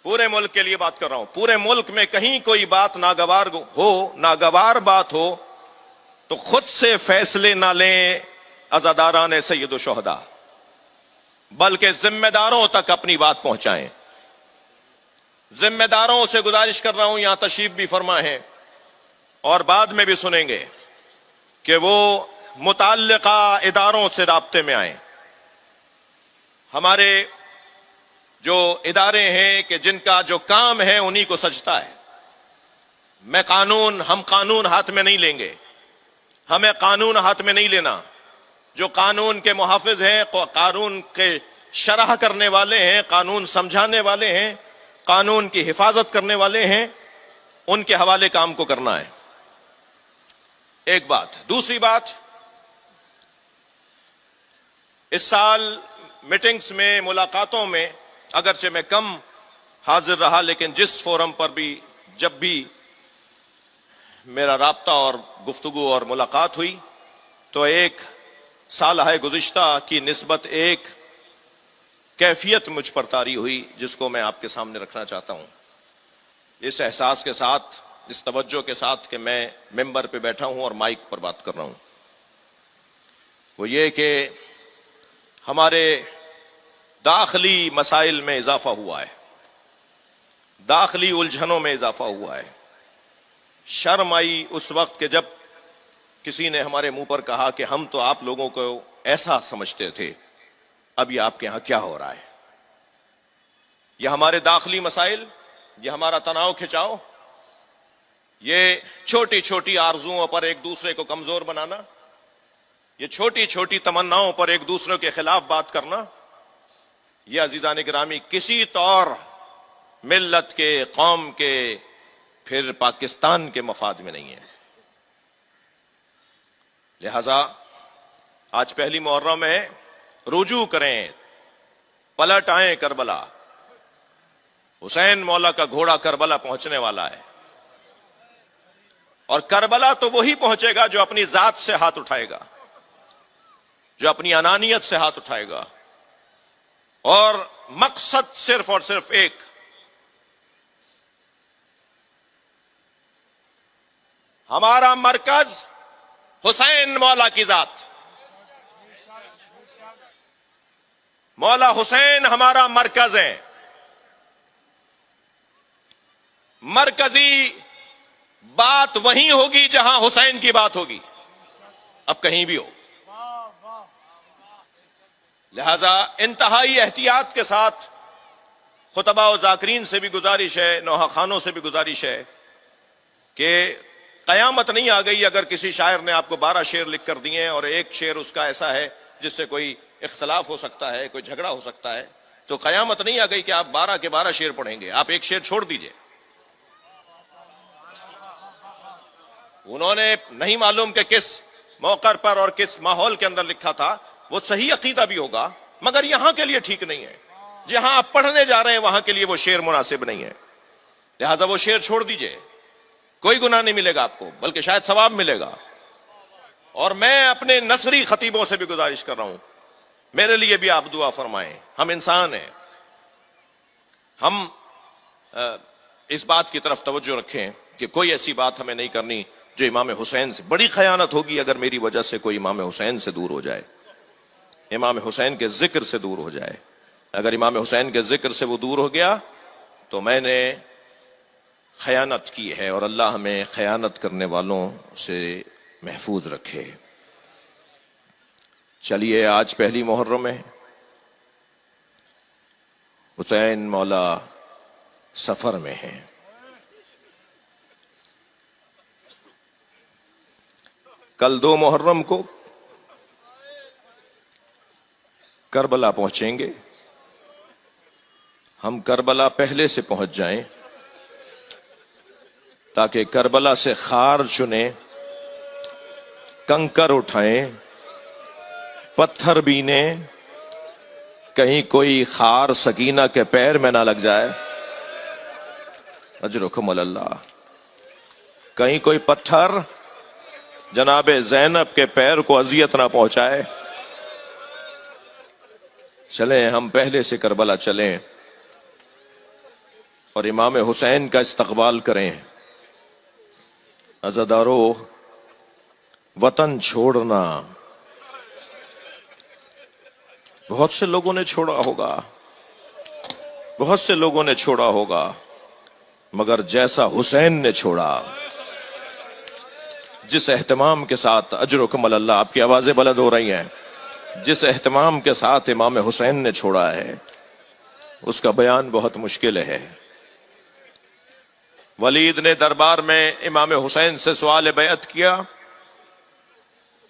A: پورے ملک کے لیے بات کر رہا ہوں، پورے ملک میں کہیں کوئی بات ناگوار ہو، ناگوار بات ہو، تو خود سے فیصلے نہ لیں عزاداران سید الشہداء، بلکہ ذمہ داروں تک اپنی بات پہنچائیں۔ ذمہ داروں سے گزارش کر رہا ہوں، یہاں تشریف بھی فرما ہے اور بعد میں بھی سنیں گے، کہ وہ متعلقہ اداروں سے رابطے میں آئیں۔ ہمارے جو ادارے ہیں کہ جن کا جو کام ہے انہی کو سجتا ہے۔ ہم قانون ہاتھ میں نہیں لیں گے، ہمیں قانون ہاتھ میں نہیں لینا۔ جو قانون کے محافظ ہیں، قانون کے شرح کرنے والے ہیں، قانون سمجھانے والے ہیں، قانون کی حفاظت کرنے والے ہیں، ان کے حوالے کام کو کرنا ہے۔ ایک بات۔ دوسری بات، اس سال میٹنگز میں، ملاقاتوں میں اگرچہ میں کم حاضر رہا، لیکن جس فورم پر بھی جب بھی میرا رابطہ اور گفتگو اور ملاقات ہوئی تو ایک سالہ گزشتہ کی نسبت ایک کیفیت مجھ پر طاری ہوئی، جس کو میں آپ کے سامنے رکھنا چاہتا ہوں، اس احساس کے ساتھ، اس توجہ کے ساتھ کہ میں ممبر پہ بیٹھا ہوں اور مائک پر بات کر رہا ہوں۔ وہ یہ کہ ہمارے داخلی مسائل میں اضافہ ہوا ہے، داخلی الجھنوں میں اضافہ ہوا ہے۔ شرم آئی اس وقت کہ جب کسی نے ہمارے منہ پر کہا کہ ہم تو آپ لوگوں کو ایسا سمجھتے تھے، اب یہ آپ کے ہاں کیا ہو رہا ہے؟ یہ ہمارے داخلی مسائل، یہ ہمارا تناؤ کھچاؤ، یہ چھوٹی چھوٹی آرزوؤں پر ایک دوسرے کو کمزور بنانا، یہ چھوٹی چھوٹی تمناؤں پر ایک دوسرے کے خلاف بات کرنا، یہ عزیزان گرامی کسی طور ملت کے، قوم کے، پھر پاکستان کے مفاد میں نہیں ہے۔ لہذا آج پہلی محرم ہے، رجوع کریں، پلٹ آئیں کربلا۔ حسین مولا کا گھوڑا کربلا پہنچنے والا ہے، اور کربلا تو وہی پہنچے گا جو اپنی ذات سے ہاتھ اٹھائے گا، جو اپنی انانیت سے ہاتھ اٹھائے گا، اور مقصد صرف اور صرف ایک، ہمارا مرکز حسین مولا کی ذات، مولا حسین ہمارا مرکز ہے۔ مرکزی بات وہیں ہوگی جہاں حسین کی بات ہوگی، اب کہیں بھی ہو۔ لہذا انتہائی احتیاط کے ساتھ خطباء و ذاکرین سے بھی گزارش ہے، نوحہ خانوں سے بھی گزارش ہے کہ قیامت نہیں آ گئی اگر کسی شاعر نے آپ کو 12 شعر لکھ کر دیے اور ایک شعر اس کا ایسا ہے جس سے کوئی اختلاف ہو سکتا ہے، کوئی جھگڑا ہو سکتا ہے، تو قیامت نہیں آ گئی کہ آپ 12 کے 12 شعر پڑھیں گے، آپ ایک شعر چھوڑ دیجئے۔ انہوں نے نہیں معلوم کہ کس موقع پر اور کس ماحول کے اندر لکھا تھا، وہ صحیح عقیدہ بھی ہوگا مگر یہاں کے لیے ٹھیک نہیں ہے، جہاں آپ پڑھنے جا رہے ہیں وہاں کے لیے وہ شعر مناسب نہیں ہے، لہذا وہ شعر چھوڑ دیجئے، کوئی گناہ نہیں ملے گا آپ کو، بلکہ شاید ثواب ملے گا۔ اور میں اپنے نثری خطیبوں سے بھی گزارش کر رہا ہوں، میرے لیے بھی آپ دعا فرمائیں، ہم انسان ہیں، ہم اس بات کی طرف توجہ رکھیں کہ کوئی ایسی بات ہمیں نہیں کرنی جو امام حسین سے، بڑی خیانت ہوگی اگر میری وجہ سے کوئی امام حسین سے دور ہو جائے، امام حسین کے ذکر سے دور ہو جائے۔ اگر امام حسین کے ذکر سے وہ دور ہو گیا تو میں نے خیانت کی ہے، اور اللہ ہمیں خیانت کرنے والوں سے محفوظ رکھے۔ چلیے آج پہلی محرم ہے، حسین مولا سفر میں ہیں، کل 2 محرم کو کربلا پہنچیں گے، ہم کربلا پہلے سے پہنچ جائیں تاکہ کربلا سے خار چنیں، کنکر اٹھائیں، پتھر بینیں، کہیں کوئی خار سکینہ کے پیر میں نہ لگ جائے، اجرکم اللہ، کہیں کوئی پتھر جناب زینب کے پیر کو اذیت نہ پہنچائے۔ چلیں ہم پہلے سے کربلا چلیں اور امام حسین کا استقبال کریں۔ عزادارو، وطن چھوڑنا بہت سے لوگوں نے چھوڑا ہوگا، بہت سے لوگوں نے چھوڑا ہوگا، مگر جیسا حسین نے چھوڑا، جس اہتمام کے ساتھ، اجرکم اللہ، آپ کی آوازیں بلند ہو رہی ہیں، جس اہتمام کے ساتھ امام حسین نے چھوڑا ہے اس کا بیان بہت مشکل ہے۔ ولید نے دربار میں امام حسین سے سوال بیعت کیا،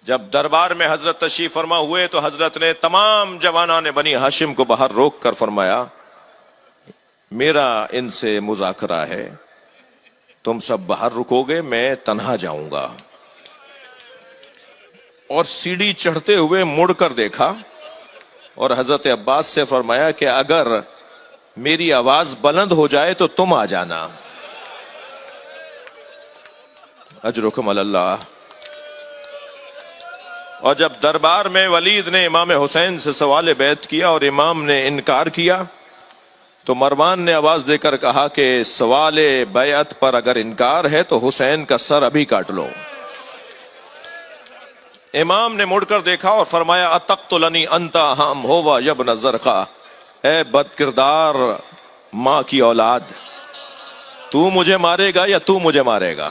A: جب دربار میں حضرت تشریف فرما ہوئے تو حضرت نے تمام جوانان بنی ہاشم کو باہر روک کر فرمایا، میرا ان سے مذاکرہ ہے، تم سب باہر رکو گے، میں تنہا جاؤں گا۔ اور سیڑھی چڑھتے ہوئے مڑ کر دیکھا اور حضرت عباس سے فرمایا کہ اگر میری آواز بلند ہو جائے تو تم آ جانا۔ اجرکم اللہ۔ اور جب دربار میں ولید نے امام حسین سے سوال بیعت کیا اور امام نے انکار کیا تو مروان نے آواز دے کر کہا کہ سوال بیعت پر اگر انکار ہے تو حسین کا سر ابھی کاٹ لو۔ امام نے مڑ کر دیکھا اور فرمایا اتقتلنی انت اہم ہوا یبن زرقا، اے بد کردار ماں کی اولاد، تو مجھے مارے گا یا تو مجھے مارے گا؟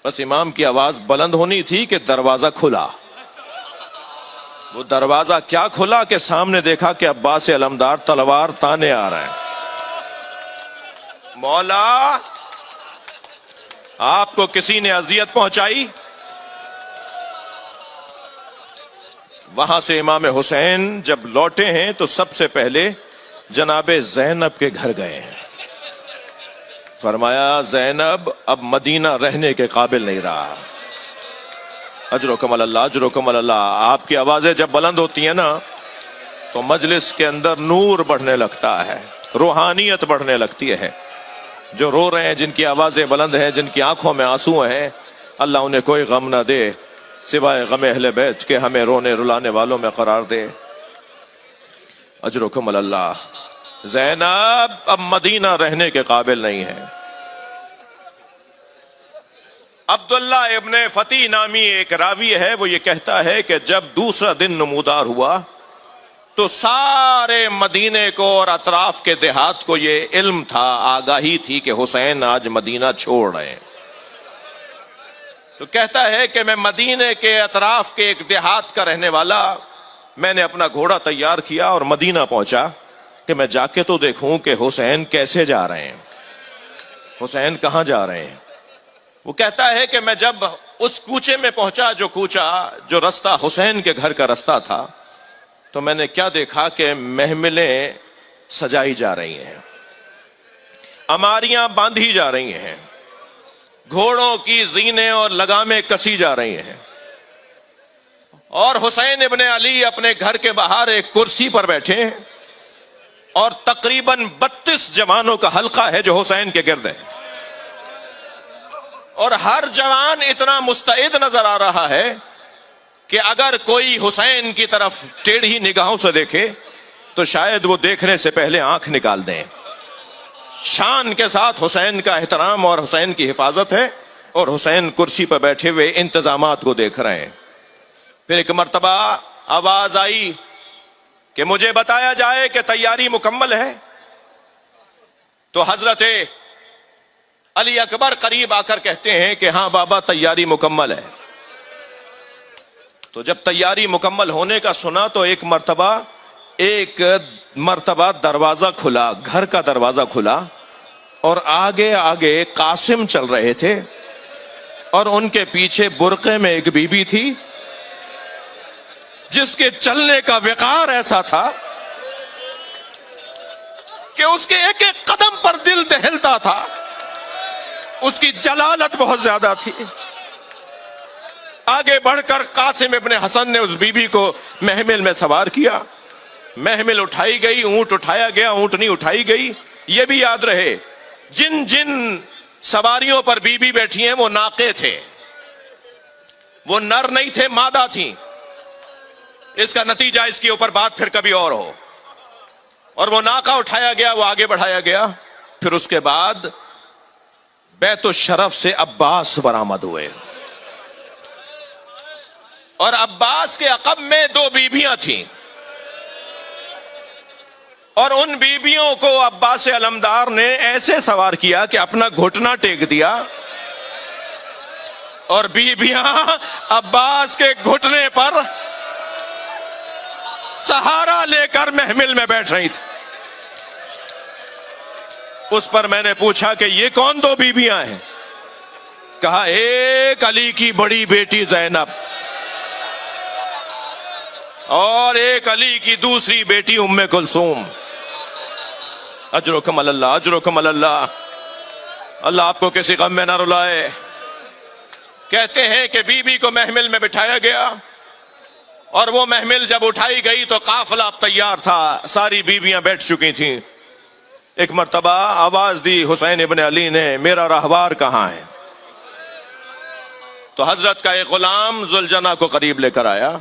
A: بس امام کی آواز بلند ہونی تھی کہ دروازہ کھلا۔ وہ دروازہ کیا کھلا کہ سامنے دیکھا کہ عباس علمدار تلوار تانے آ رہے ہیں۔ مولا آپ کو کسی نے اذیت پہنچائی؟ وہاں سے امام حسین جب لوٹے ہیں تو سب سے پہلے جناب زینب کے گھر گئے ہیں۔ فرمایا زینب اب مدینہ رہنے کے قابل نہیں رہا۔ اجرکم اللہ، اجرکم اللہ۔ آپ کی آوازیں جب بلند ہوتی ہیں نا تو مجلس کے اندر نور بڑھنے لگتا ہے، روحانیت بڑھنے لگتی ہے۔ جو رو رہے ہیں، جن کی آوازیں بلند ہیں، جن کی آنکھوں میں آنسو ہیں، اللہ انہیں کوئی غم نہ دے سوائے غم اہل بیت کے، ہمیں رونے رلانے والوں میں قرار دے۔ اجرکم اللہ۔ زینب اب مدینہ رہنے کے قابل نہیں ہے۔ عبداللہ ابن فتح نامی ایک راوی ہے، وہ یہ کہتا ہے کہ جب دوسرا دن نمودار ہوا تو سارے مدینے کو اور اطراف کے دیہات کو یہ علم تھا، آگاہی تھی کہ حسین آج مدینہ چھوڑ رہے ہیں۔ تو کہتا ہے کہ میں مدینے کے اطراف کے ایک دیہات کا رہنے والا، میں نے اپنا گھوڑا تیار کیا اور مدینہ پہنچا کہ میں جا کے تو دیکھوں کہ حسین کیسے جا رہے ہیں، حسین کہاں جا رہے ہیں۔ وہ کہتا ہے کہ میں جب اس کوچے میں پہنچا، جو رستہ حسین کے گھر کا رستہ تھا، تو میں نے کیا دیکھا کہ محملیں سجائی جا رہی ہیں، اماریاں باندھی جا رہی ہیں، گھوڑوں کی زینے اور لگامیں کسی جا رہی ہیں، اور حسین ابن علی اپنے گھر کے باہر ایک کرسی پر بیٹھے ہیں، اور تقریباً 32 جوانوں کا حلقہ ہے جو حسین کے گرد ہے، اور ہر جوان اتنا مستعد نظر آ رہا ہے کہ اگر کوئی حسین کی طرف ٹیڑھی نگاہوں سے دیکھے تو شاید وہ دیکھنے سے پہلے آنکھ نکال دیں۔ شان کے ساتھ حسین کا احترام اور حسین کی حفاظت ہے، اور حسین کرسی پر بیٹھے ہوئے انتظامات کو دیکھ رہے ہیں۔ پھر ایک مرتبہ آواز آئی کہ مجھے بتایا جائے کہ تیاری مکمل ہے، تو حضرت علی اکبر قریب آ کر کہتے ہیں کہ ہاں بابا تیاری مکمل ہے۔ تو جب تیاری مکمل ہونے کا سنا تو ایک مرتبہ دروازہ کھلا، گھر کا دروازہ کھلا، اور آگے آگے قاسم چل رہے تھے، اور ان کے پیچھے برقعے میں ایک بی بی تھی جس کے چلنے کا وقار ایسا تھا کہ اس کے ایک ایک قدم پر دل دہلتا تھا، اس کی جلالت بہت زیادہ تھی۔ آگے بڑھ کر قاسم ابن حسن نے اس بی بی کو محمل میں سوار کیا، محمل اٹھائی گئی، اونٹ اٹھایا گیا، اونٹنی اٹھائی گئی۔ یہ بھی یاد رہے جن جن سواریوں پر بی بی بیٹھی ہیں وہ ناقے تھے، وہ نر نہیں تھے، مادہ تھیں۔ اس کا نتیجہ، اس کے اوپر بات پھر کبھی اور ہو۔ اور وہ ناقہ اٹھایا گیا، وہ آگے بڑھایا گیا۔ پھر اس کے بعد بیت الشرف سے عباس برآمد ہوئے، اور عباس کے عقب میں 2 بیویاں تھیں، اور ان بیویوں کو عباس علمدار نے ایسے سوار کیا کہ اپنا گھٹنا ٹیک دیا، اور بیویاں عباس کے گھٹنے پر سہارا لے کر محمل میں بیٹھ رہی تھی۔ اس پر میں نے پوچھا کہ یہ کون 2 بیویاں ہیں؟ کہا ایک علی کی بڑی بیٹی زینب، اور ایک علی کی دوسری بیٹی ام کلثوم۔ اجرکم اللہ، اجرکم اللہ۔ اللہ آپ کو کسی غم میں نہ رلائے۔ کہتے ہیں کہ بی بی کو محمل میں بٹھایا گیا، اور وہ محمل جب اٹھائی گئی تو قافلہ اب تیار تھا، ساری بیویاں بیٹھ چکی تھیں۔ ایک مرتبہ آواز دی حسین ابن علی نے، میرا راہوار کہاں ہے؟ تو حضرت کا ایک غلام ذوالجناح کو قریب لے کر آیا۔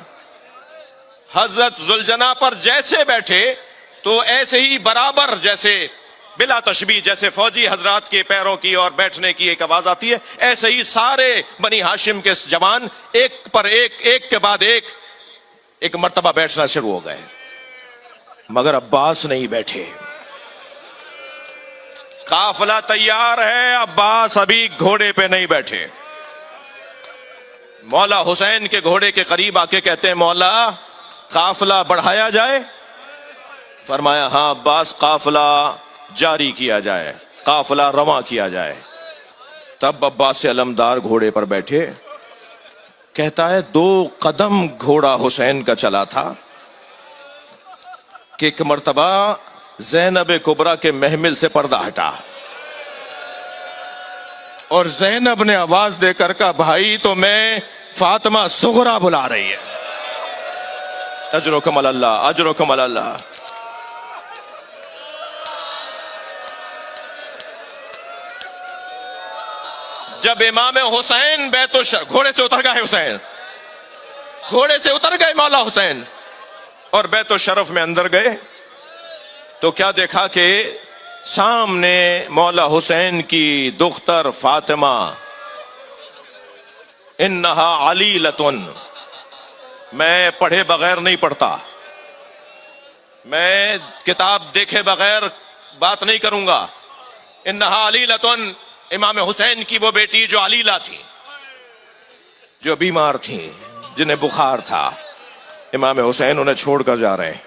A: حضرت ذوالجناح پر جیسے بیٹھے تو ایسے ہی برابر، جیسے بلا تشبیہ، جیسے فوجی حضرات کے پیروں کی اور بیٹھنے کی ایک آواز آتی ہے، ایسے ہی سارے بنی ہاشم کے جوان ایک پر ایک، ایک کے بعد ایک مرتبہ بیٹھنا شروع ہو گئے۔ مگر عباس نہیں بیٹھے. قافلہ تیار ہے، عباس ابھی گھوڑے پہ نہیں بیٹھے. مولا حسین کے گھوڑے کے قریب آ کے کہتے ہیں مولا قافلہ بڑھایا جائے؟ فرمایا ہاں عباس، قافلہ جاری کیا جائے، قافلہ رواں کیا جائے. تب عباس علمدار گھوڑے پر بیٹھے. کہتا ہے 2 قدم گھوڑا حسین کا چلا تھا کہ ایک مرتبہ زینب کبریٰ کے محمل سے پردہ ہٹا اور زینب نے آواز دے کر کہا بھائی تو میں فاطمہ صغریٰ بلا رہی ہے. اجرکم اللہ، اجرکم اللہ. جب امام حسین گھوڑے سے اتر گئے، حسین گھوڑے سے اتر گئے مولا حسین اور بیت الشرف میں اندر گئے تو کیا دیکھا کہ سامنے مولا حسین کی دختر فاطمہ، انہا علیلۃ، میں پڑھے بغیر نہیں پڑھتا، میں کتاب دیکھے بغیر بات نہیں کروں گا. انہا علیلۃ، امام حسین کی وہ بیٹی جو علیلہ تھی، جو بیمار تھی، جنہیں بخار تھا. امام حسین انہیں چھوڑ کر جا رہے ہیں.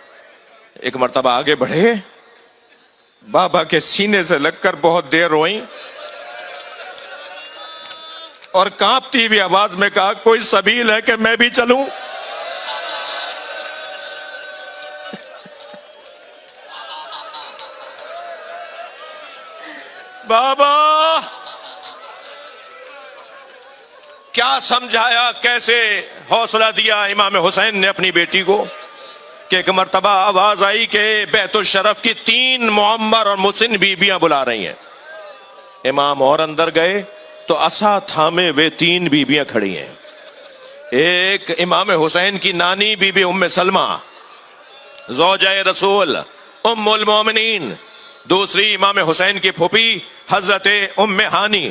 A: ایک مرتبہ آگے بڑھے، بابا کے سینے سے لگ کر بہت دیر روئیں اور کانپتی ہوئی آواز میں کہا کوئی سبیل ہے کہ میں بھی چلوں؟ بابا کیا سمجھایا، کیسے حوصلہ دیا امام حسین نے اپنی بیٹی کو کہ ایک مرتبہ آواز آئی کہ بیت الشرف کی 3 معمر اور مسن بیویاں بلا رہی ہیں. امام اور اندر گئے تو عصا تھامے ہوئے 3 بیویاں کھڑی ہیں. ایک امام حسین کی نانی بی بی ام سلمہ زوجہ رسول ام المومنین، دوسری امام حسین کی پھوپھی حضرت ام ہانی،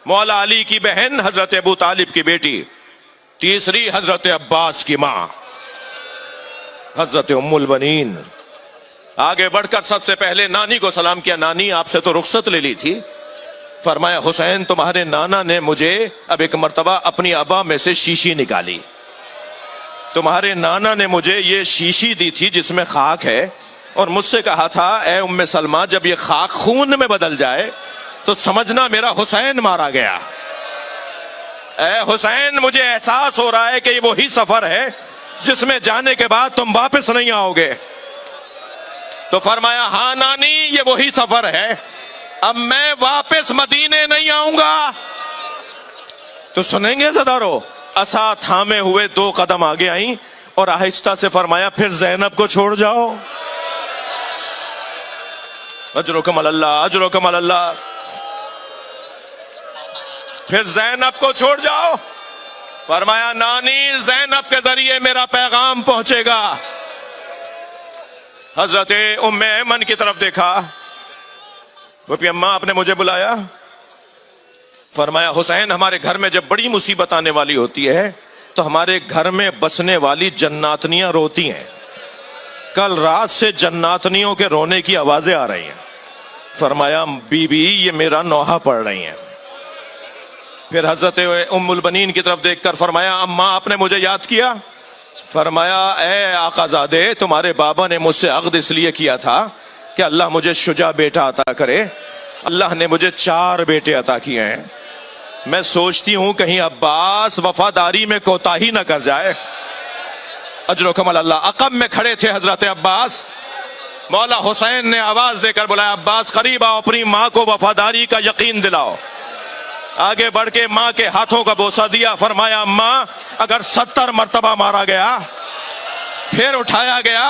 A: مولا علی کی بہن حضرت ابو طالب کی بیٹی، تیسری حضرت عباس کی ماں حضرت ام البنین. آگے بڑھ کر سب سے پہلے نانی کو سلام کیا. نانی آپ سے تو رخصت لے لی تھی. فرمایا حسین تمہارے نانا نے مجھے اب ایک مرتبہ اپنی ابا میں سے شیشی نکالی. تمہارے نانا نے مجھے یہ شیشی دی تھی جس میں خاک ہے اور مجھ سے کہا تھا اے ام سلمہ جب یہ خاک خون میں بدل جائے تو سمجھنا میرا حسین مارا گیا. اے حسین مجھے احساس ہو رہا ہے کہ یہ وہی سفر ہے جس میں جانے کے بعد تم واپس نہیں آؤ گے. تو فرمایا ہاں نانی یہ وہی سفر ہے، اب میں واپس مدینے نہیں آؤں گا. تو سنیں گے زدارو، عصا تھامے ہوئے 2 قدم آگے آئیں اور آہستہ سے فرمایا پھر زینب کو چھوڑ جاؤ. اجرکم اللہ، اجرکم اللہ. پھر زینب کو چھوڑ جاؤ. فرمایا نانی زینب کے ذریعے میرا پیغام پہنچے گا. حضرت ام ایمن کی طرف دیکھا، پھوپھی اماں آپ نے مجھے بلایا؟ فرمایا حسین ہمارے گھر میں جب بڑی مصیبت آنے والی ہوتی ہے تو ہمارے گھر میں بسنے والی جناتنیاں روتی ہیں. کل رات سے جناتنیوں کے رونے کی آوازیں آ رہی ہیں. فرمایا بی بی یہ میرا نوحہ پڑھ رہی ہیں. پھر حضرت ام البنین کی طرف دیکھ کر فرمایا اماں آپ نے مجھے یاد کیا؟ فرمایا اے آقا زادے تمہارے بابا نے مجھ سے عقد اس لیے کیا تھا کہ اللہ مجھے شجاع بیٹا عطا کرے. اللہ نے مجھے 4 بیٹے عطا کیے ہیں. میں سوچتی ہوں کہیں عباس وفاداری میں کوتاہی نہ کر جائے. اجرکم اللہ. عقب میں کھڑے تھے حضرت عباس. مولا حسین نے آواز دے کر بلایا عباس قریب آؤ، اپنی ماں کو وفاداری کا یقین دلاؤ. آگے بڑھ کے ماں کے ہاتھوں کا بوسہ دیا. فرمایا ماں اگر 70 مرتبہ مارا گیا پھر اٹھایا گیا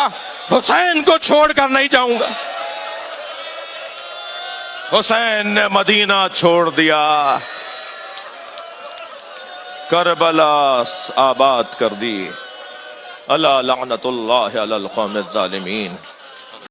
A: حسین کو چھوڑ کر نہیں جاؤں گا. حسین نے مدینہ چھوڑ دیا، کربلا آباد کر دی. الا لعنت اللہ علی القوم الظالمین.